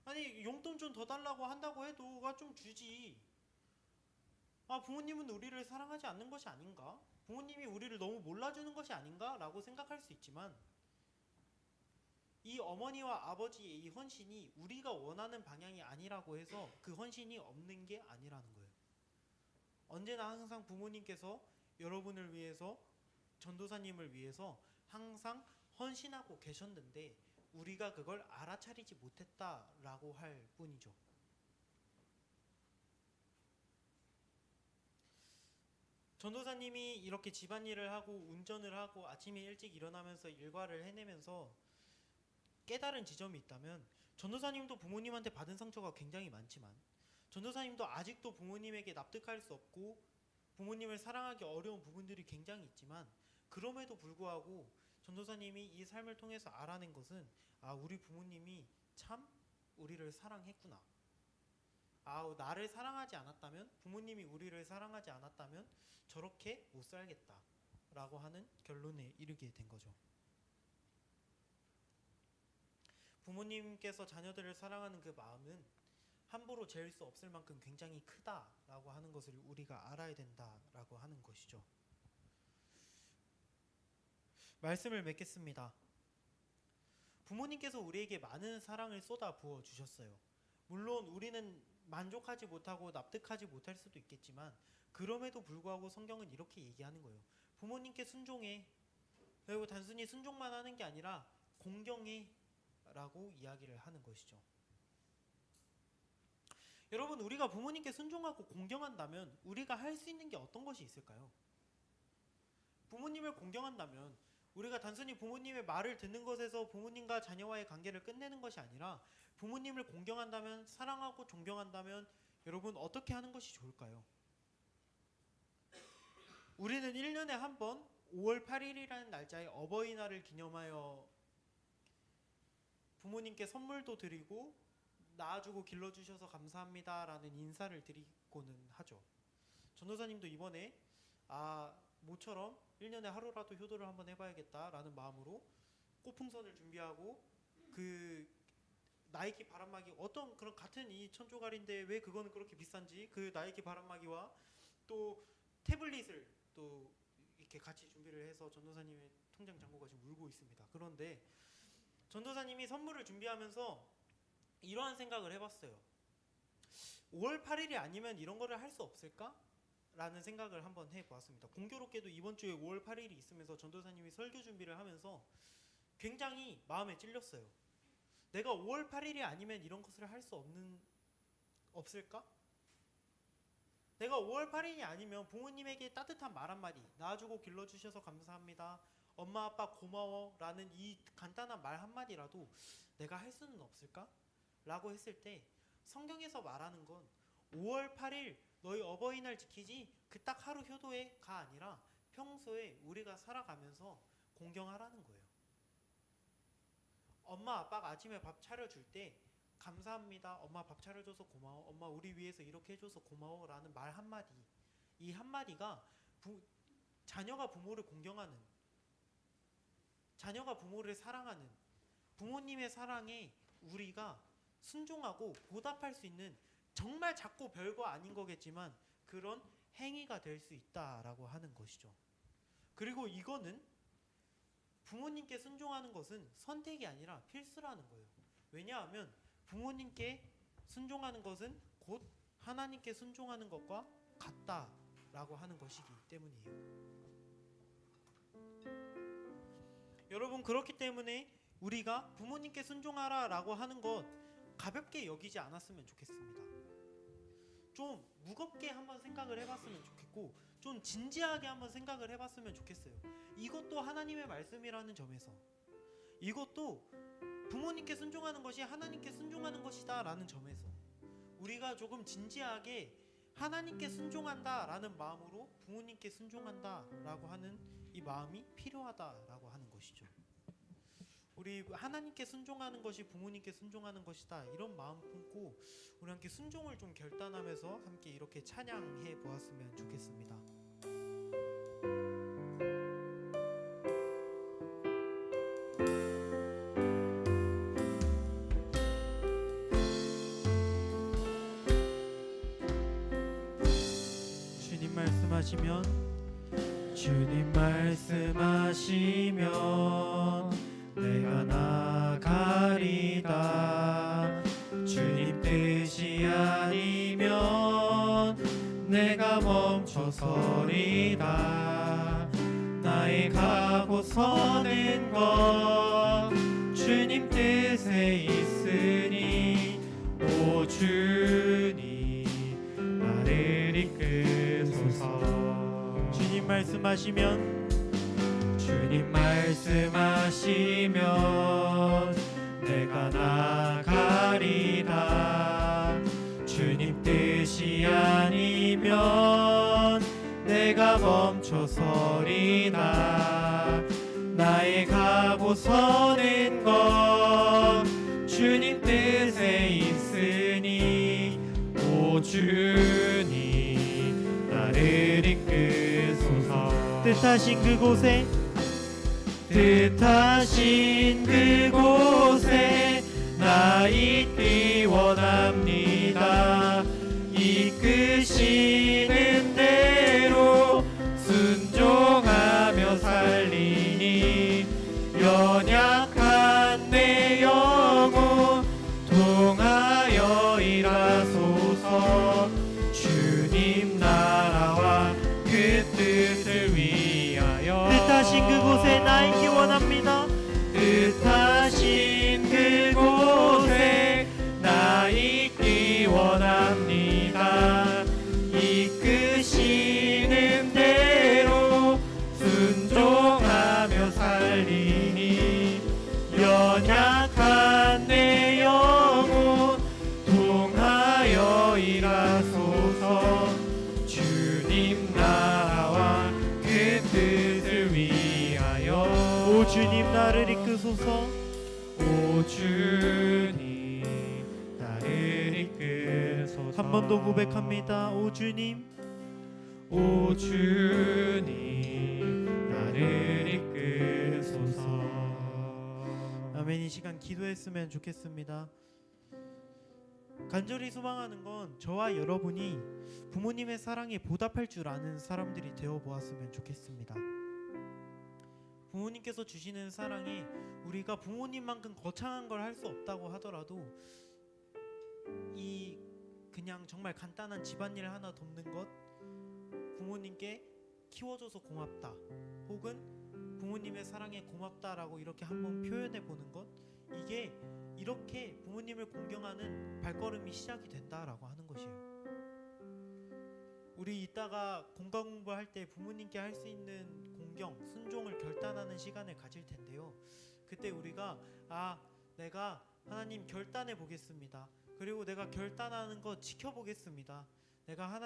아니, 용돈 좀 더 달라고 한다고 해도 좀 주지. 아, 부모님은 우리를 사랑하지 않는 것이 아닌가? 부모님이 우리를 너무 몰라주는 것이 아닌가? 라고 생각할 수 있지만, 이 어머니와 아버지의 이 헌신이 우리가 원하는 방향이 아니라고 해서 그 헌신이 없는 게 아니라는 거예요. 언제나 항상 부모님께서 여러분을 위해서, 전도사님을 위해서 항상 헌신하고 계셨는데 우리가 그걸 알아차리지 못했다라고 할 뿐이죠. 전도사님이 이렇게 집안일을 하고 운전을 하고 아침에 일찍 일어나면서 일과를 해내면서 깨달은 지점이 있다면, 전도사님도 부모님한테 받은 상처가 굉장히 많지만, 전도사님도 아직도 부모님에게 납득할 수 없고 부모님을 사랑하기 어려운 부분들이 굉장히 있지만, 그럼에도 불구하고 전도사님이 이 삶을 통해서 알아낸 것은, 아, 우리 부모님이 참 우리를 사랑했구나. 아, 나를 사랑하지 않았다면, 부모님이 우리를 사랑하지 않았다면 저렇게 못 살겠다 라고 하는 결론에 이르게 된 거죠. 부모님께서 자녀들을 사랑하는 그 마음은 함부로 재일 수 없을 만큼 굉장히 크다라고 하는 것을 우리가 알아야 된다라고 하는 것이죠. 말씀을 맺겠습니다. 부모님께서 우리에게 많은 사랑을 쏟아 부어 주셨어요. 물론 우리는 만족하지 못하고 납득하지 못할 수도 있겠지만, 그럼에도 불구하고 성경은 이렇게 얘기하는 거예요. 부모님께 순종해. 그리고 단순히 순종만 하는 게 아니라 공경해 라고 이야기를 하는 것이죠. 여러분, 우리가 부모님께 순종하고 공경한다면 우리가 할 수 있는 게 어떤 것이 있을까요? 부모님을 공경한다면 우리가 단순히 부모님의 말을 듣는 것에서 부모님과 자녀와의 관계를 끝내는 것이 아니라 부모님을 공경한다면, 사랑하고 존경한다면 여러분 어떻게 하는 것이 좋을까요? 우리는 1년에 한 번 5월 8일이라는 날짜에 어버이날을 기념하여 부모님께 선물도 드리고 낳아주고 길러주셔서 감사합니다라는 인사를 드리고는 하죠. 전도사님도 이번에 모처럼 1년에 하루라도 효도를 한번 해봐야겠다라는 마음으로 꽃풍선을 준비하고 그 나이키 바람막이, 어떤 그런 같은 이 천조갈인데 왜 그거는 그렇게 비싼지, 그 나이키 바람막이와 또 태블릿을 또 이렇게 같이 준비를 해서 전도사님의 통장 잔고가 지금 울고 있습니다. 그런데 전도사님이 선물을 준비하면서 이러한 생각을 해봤어요. 5월 8일이 아니면 이런 거를 할 수 없을까? 라는 생각을 한번 해보았습니다. 공교롭게도 이번 주에 5월 8일이 있으면서 전도사님이 설교 준비를 하면서 굉장히 마음에 찔렸어요. 내가 5월 8일이 아니면 이런 것을 할 수 없을까? 내가 5월 8일이 아니면 부모님에게 따뜻한 말 한마디, 낳아주고 길러주셔서 감사합니다, 엄마 아빠 고마워 라는 이 간단한 말 한마디라도 내가 할 수는 없을까? 라고 했을 때 성경에서 말하는 건 5월 8일 너희 어버이날 지키지 그 딱 하루 효도해가 아니라 평소에 우리가 살아가면서 공경하라는 거예요. 엄마 아빠가 아침에 밥 차려줄 때 감사합니다, 엄마 밥 차려줘서 고마워, 엄마 우리 위해서 이렇게 해줘서 고마워 라는 말 한마디, 이 한마디가 자녀가 부모를 공경하는, 자녀가 부모를 사랑하는, 부모님의 사랑에 우리가 순종하고 보답할 수 있는 정말 작고 별거 아닌 거겠지만 그런 행위가 될 수 있다라고 하는 것이죠. 그리고 이거는 부모님께 순종하는 것은 선택이 아니라 필수라는 거예요. 왜냐하면 부모님께 순종하는 것은 곧 하나님께 순종하는 것과 같다라고 하는 것이기 때문이에요. 여러분, 그렇기 때문에 우리가 부모님께 순종하라라고 하는 것 가볍게 여기지 않았으면 좋겠습니다. 좀 무겁게 한번 생각을 해봤으면 좋겠고 좀 진지하게 한번 생각을 해봤으면 좋겠어요. 이것도 하나님의 말씀이라는 점에서, 이것도 부모님께 순종하는 것이 하나님께 순종하는 것이다 라는 점에서 우리가 조금 진지하게 하나님께 순종한다 라는 마음으로 부모님께 순종한다 라고 하는 이 마음이 필요하다라고 하는 것이죠. 우리 하나님께 순종하는 것이 부모님께 순종하는 것이다, 이런 마음 품고 우리 함께 순종을 좀 결단하면서 함께 이렇게 찬양해 보았으면 좋겠습니다. 주님 말씀하시면, 주님 말씀하시면 내가 나가리다. 주님 뜻이 아니면 내가 멈춰서리다. 나의 가고 서는 것 주님 뜻에 있으니 오 주님 나를 이끄소서. 주님 말씀하시면, 주님 말씀하시면 내가 나가리다. 주님 뜻이 아니면 내가 멈춰서리다. 나의 가고 서는 것 주님 뜻에 있으니 오 주님 나를 이끄소서. 뜻하신 그곳에, 뜻하신 그곳에 나 있기 원합니다. 이끄시는 대로 순종하며 살리니 연약한 내 영혼 통하여 일하소서. 주님 나라와 그 뜻을 위하여 뜻하신 그곳에 나 있기 원합니다. 연약한 내 영혼 통하여 일하소서. 주님 나라와 그 뜻을 위하여 오 주님 나를 이끄소서. 오 주님 나를 이끄소서. 한 번 더 고백합니다. 오 주님, 오 주님 나를 이끄소서. 아멘. 이 시간 기도했으면 좋겠습니다. 간절히 소망하는 건 저와 여러분이 부모님의 사랑에 보답할 줄 아는 사람들이 되어 보았으면 좋겠습니다. 부모님께서 주시는 사랑에 우리가 부모님만큼 거창한 걸 할 수 없다고 하더라도 이 그냥 정말 간단한 집안일 하나 돕는 것, 부모님께 키워줘서 고맙다, 혹은 부모님의 사랑에 고맙다라고 이렇게 한번 표현해 보는 것, 이게 이렇게 부모님을 공경하는 발걸음이 시작이 된다라고 하는 것이에요. 우리 이따가 공과 공부할 때 부모님께 할 수 있는 공경, 순종을 결단하는 시간을 가질 텐데요. 그때 우리가 내가 하나님 결단해 보겠습니다. 그리고 내가 결단하는 거 지켜보겠습니다. 내가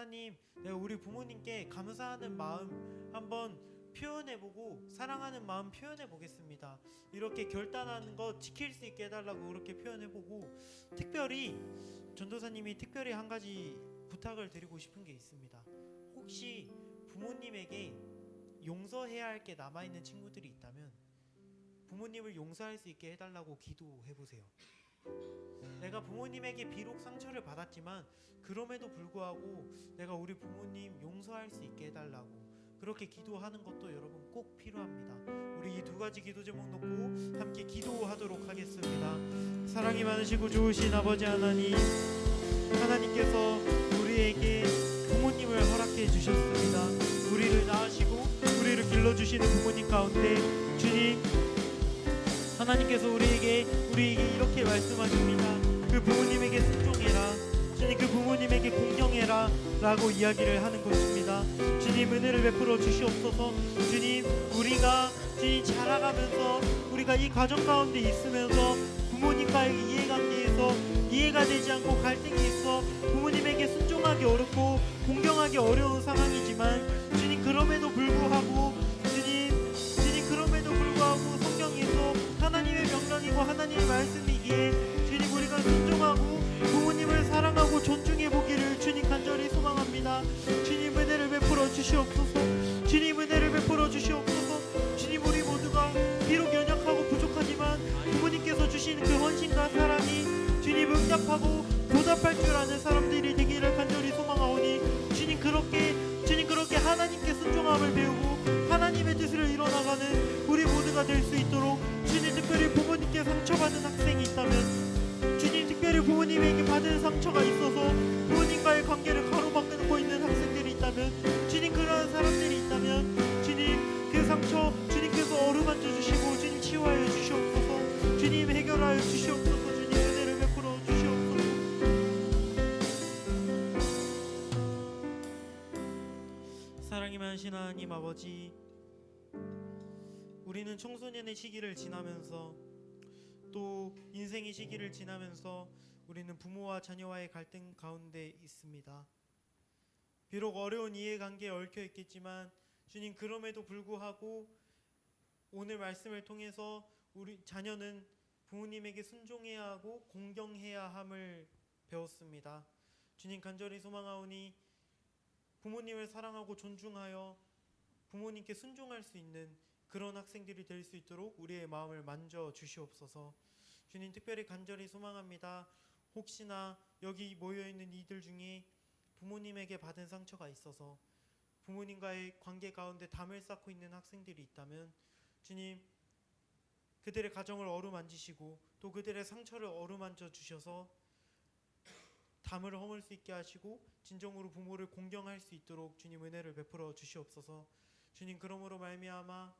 우리 부모님께 감사하는 마음 한번 표현해보고 사랑하는 마음 표현해보겠습니다. 이렇게 결단하는 거 지킬 수 있게 해달라고 그렇게 표현해보고, 특별히 전도사님이 특별히 한 가지 부탁을 드리고 싶은 게 있습니다. 혹시 부모님에게 용서해야 할 게 남아있는 친구들이 있다면 부모님을 용서할 수 있게 해달라고 기도해보세요. 내가 부모님에게 비록 상처를 받았지만 그럼에도 불구하고 내가 우리 부모님 용서할 수 있게 해달라고 그렇게 기도하는 것도 여러분 꼭 필요합니다. 우리 이 두 가지 기도 제목 놓고 함께 기도하도록 하겠습니다. 사랑이 많으시고 좋으신 아버지 하나님, 하나님께서 우리에게 부모님을 허락해 주셨습니다. 우리를 낳으시고 우리를 길러주시는 부모님 가운데 주님, 하나님께서 우리에게 이렇게 말씀하십니다. 그 부모님에게 순종해라, 주님 그 부모님에게 공경해라 라고 이야기를 하는 것입니다. 주님 은혜를 베풀어 주시옵소서. 주님, 우리가 주님 자라가면서 우리가 이 가정 가운데 있으면서 부모님과의 이해관계에서 이해가 되지 않고 갈등이 있어 부모님에게 순종하기 어렵고 공경하기 어려운 상황이지만 주님 그럼에도 불구하고 성경에서 하나님의 명령이고 하나님의 말씀이기에 주님 우리가 순종하고 부모님을 사랑하고 존중해 보기를 주님 간절히 소망합니다. 주님 은혜를 베풀어 주시옵소서. 주님 은혜를 베풀어 주시옵소서. 주님 우리 모두가 비록 연약하고 부족하지만 부모님께서 주신 그 헌신과 사랑이 주님 응답하고 보답할 줄 아는 사람들이 되기를 간절히 소망하오니 주님 그렇게 하나님께 순종함을 배우고 하나님의 뜻을 이뤄나가는 우리 모두가 될 수 있도록 주님, 특별히 부모님께 상처받은 학생이 있다면 주님, 특별히 부모님에게 받은 상처가 있어서 부모님과의 관계를 가로막고 있는 학생들이 있다면 주님, 그러한 사람들이 있다면 주님 그 상처 주님께서 어루만져 주시고 주님 치유하여 주시옵소서. 주님 해결하여 주시옵소서. 주님 은혜를 베풀어 주시옵소서. 사랑이 많으신 하나님 아버지, 우리는 청소년의 시기를 지나면서 또 인생의 시기를 지나면서 우리는 부모와 자녀와의 갈등 가운데 있습니다. 비록 어려운 이해관계에 얽혀 있겠지만 주님 그럼에도 불구하고 오늘 말씀을 통해서 우리 자녀는 부모님에게 순종해야 하고 공경해야 함을 배웠습니다. 주님 간절히 소망하오니 부모님을 사랑하고 존중하여 부모님께 순종할 수 있는 그런 학생들이 될 수 있도록 우리의 마음을 만져 주시옵소서. 주님 특별히 간절히 소망합니다. 혹시나 여기 모여있는 이들 중에 부모님에게 받은 상처가 있어서 부모님과의 관계 가운데 담을 쌓고 있는 학생들이 있다면 주님 그들의 가정을 어루만지시고 또 그들의 상처를 어루만져 주셔서 담을 허물 수 있게 하시고 진정으로 부모를 공경할 수 있도록 주님 은혜를 베풀어 주시옵소서. 주님 그러므로 말미암아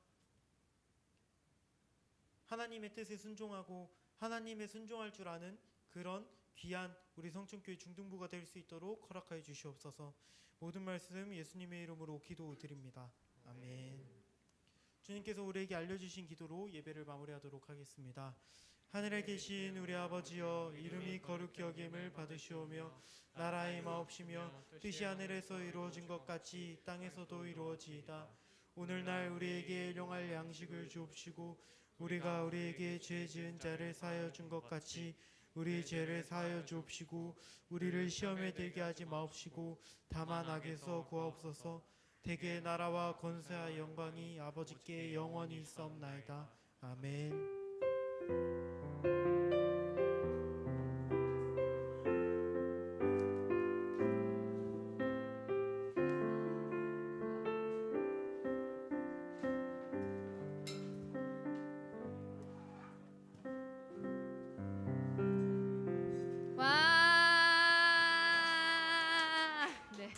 하나님의 뜻에 순종하고 하나님의 순종할 줄 아는 그런 귀한 우리 성춘교회 중등부가 될 수 있도록 허락하여 주시옵소서. 모든 말씀 예수님의 이름으로 기도드립니다. 아멘. 주님께서 우리에게 알려주신 기도로 예배를 마무리하도록 하겠습니다. 하늘에 계신 우리 아버지여, 이름이 거룩히 여김을 받으시오며 나라의 마옵시며 뜻이 하늘에서 이루어진 것 같이 땅에서도 이루어지이다. 오늘날 우리에게 일용할 양식을 주옵시고 우리가 우리에게 죄 지은 자를 사하여 준 것 같이 우리 죄를 사하여 주옵시고 우리를 시험에 들게 하지 마옵시고 다만 악에서 구하옵소서. 대개 나라와 권세와 영광이 아버지께 영원히 있사옵나이다. 아멘. 와! 네.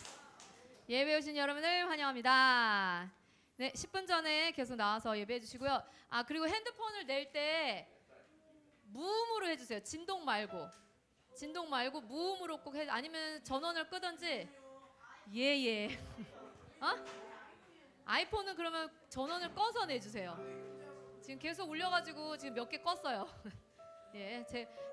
예배 오신 여러분을 환영합니다. 네, 10분 전에 계속 나와서 예배해 주시고요. 아, 그리고 핸드폰을 낼 때 무음으로 해 주세요. 진동 말고. 진동 말고 무음으로 꼭 해. 아니면 전원을 끄든지. 예. 어? 아이폰은 그러면 전원을 꺼서 내 주세요. 지금 계속 울려 가지고 지금 몇 개 껐어요. 예,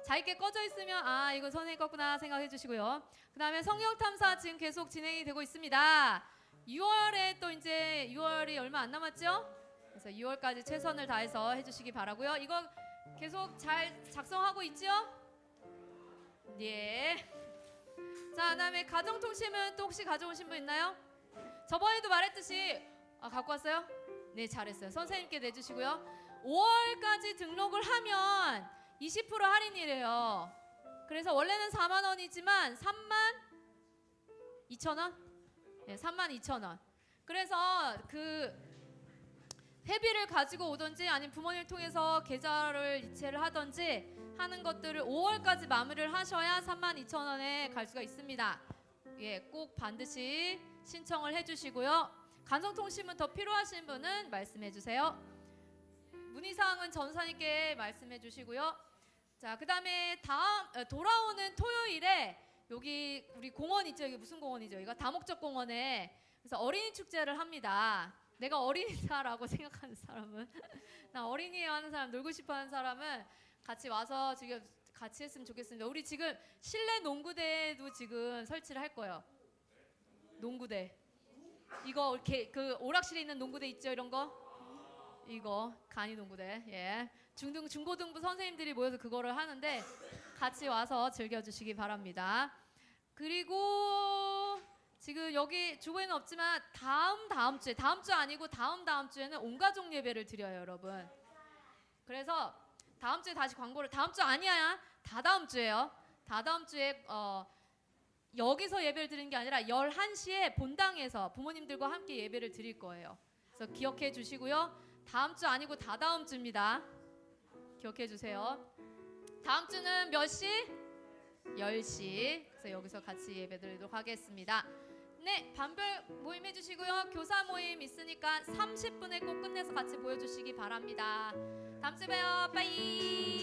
자기께 꺼져 있으면 아 이거 선생님 껐구나 생각해 주시고요. 그 다음에 성경 탐사 지금 계속 진행이 되고 있습니다. 6월에 또 이제 6월이 얼마 안 남았죠? 그래서 6월까지 최선을 다해서 해주시기 바라고요. 이거 계속 잘 작성하고 있죠? 예. 자, 그다음에 가정통신은 또 혹시 가져오신 분 있나요? 저번에도 말했듯이 갖고 왔어요? 네, 잘했어요. 선생님께 내주시고요. 5월까지 등록을 하면 20% 할인이래요. 그래서 원래는 4만 원이지만 3만 2천 원? 네, 3만 2천 원. 그래서 그 회비를 가지고 오든지 아니면 부모님을 통해서 계좌를 이체를 하든지 하는 것들을 5월까지 마무리를 하셔야 3만 2천 원에 갈 수가 있습니다. 예, 꼭 반드시 신청을 해주시고요. 간성통신문 더 필요하신 분은 말씀해 주세요. 문의사항은 전사님께 말씀해 주시고요. 자, 그 다음에 돌아오는 토요일에 여기 우리 공원 있죠? 이게 무슨 공원이죠? 이거 다목적 공원에 그래서 어린이 축제를 합니다. 내가 어린이다라고 생각하는 사람은 나 어린이 하는 사람, 놀고 싶어하는 사람은 같이 와서 지금 같이 했으면 좋겠습니다. 우리 지금 실내 농구대도 지금 설치를 할 거예요. 농구대. 이거 이렇게 그 오락실에 있는 농구대 있죠? 이런 거. 이거 간이 농구대. 예. 중고등부 선생님들이 모여서 그거를 하는데 같이 와서 즐겨주시기 바랍니다. 그리고 지금 여기 주보에는 없지만 다음 주에, 다음 주 아니고 다음 주에는 온가족 예배를 드려요, 여러분. 그래서 다음 주에 다시 광고를, 다음 주 아니야, 다다음 주에요. 다다음 주에 여기서 예배를 드리는 게 아니라 11시에 본당에서 부모님들과 함께 예배를 드릴 거예요. 그래서 기억해 주시고요. 다음 주 아니고 다다음 주입니다. 기억해 주세요. 다음 주는 몇 시? 10시. 그래서 여기서 같이 예배 드리도록 하겠습니다. 네, 반별 모임 해주시고요. 교사 모임 있으니까 30분에 꼭 끝내서 같이 보여주시기 바랍니다. 다음 주에 봬요. 빠이.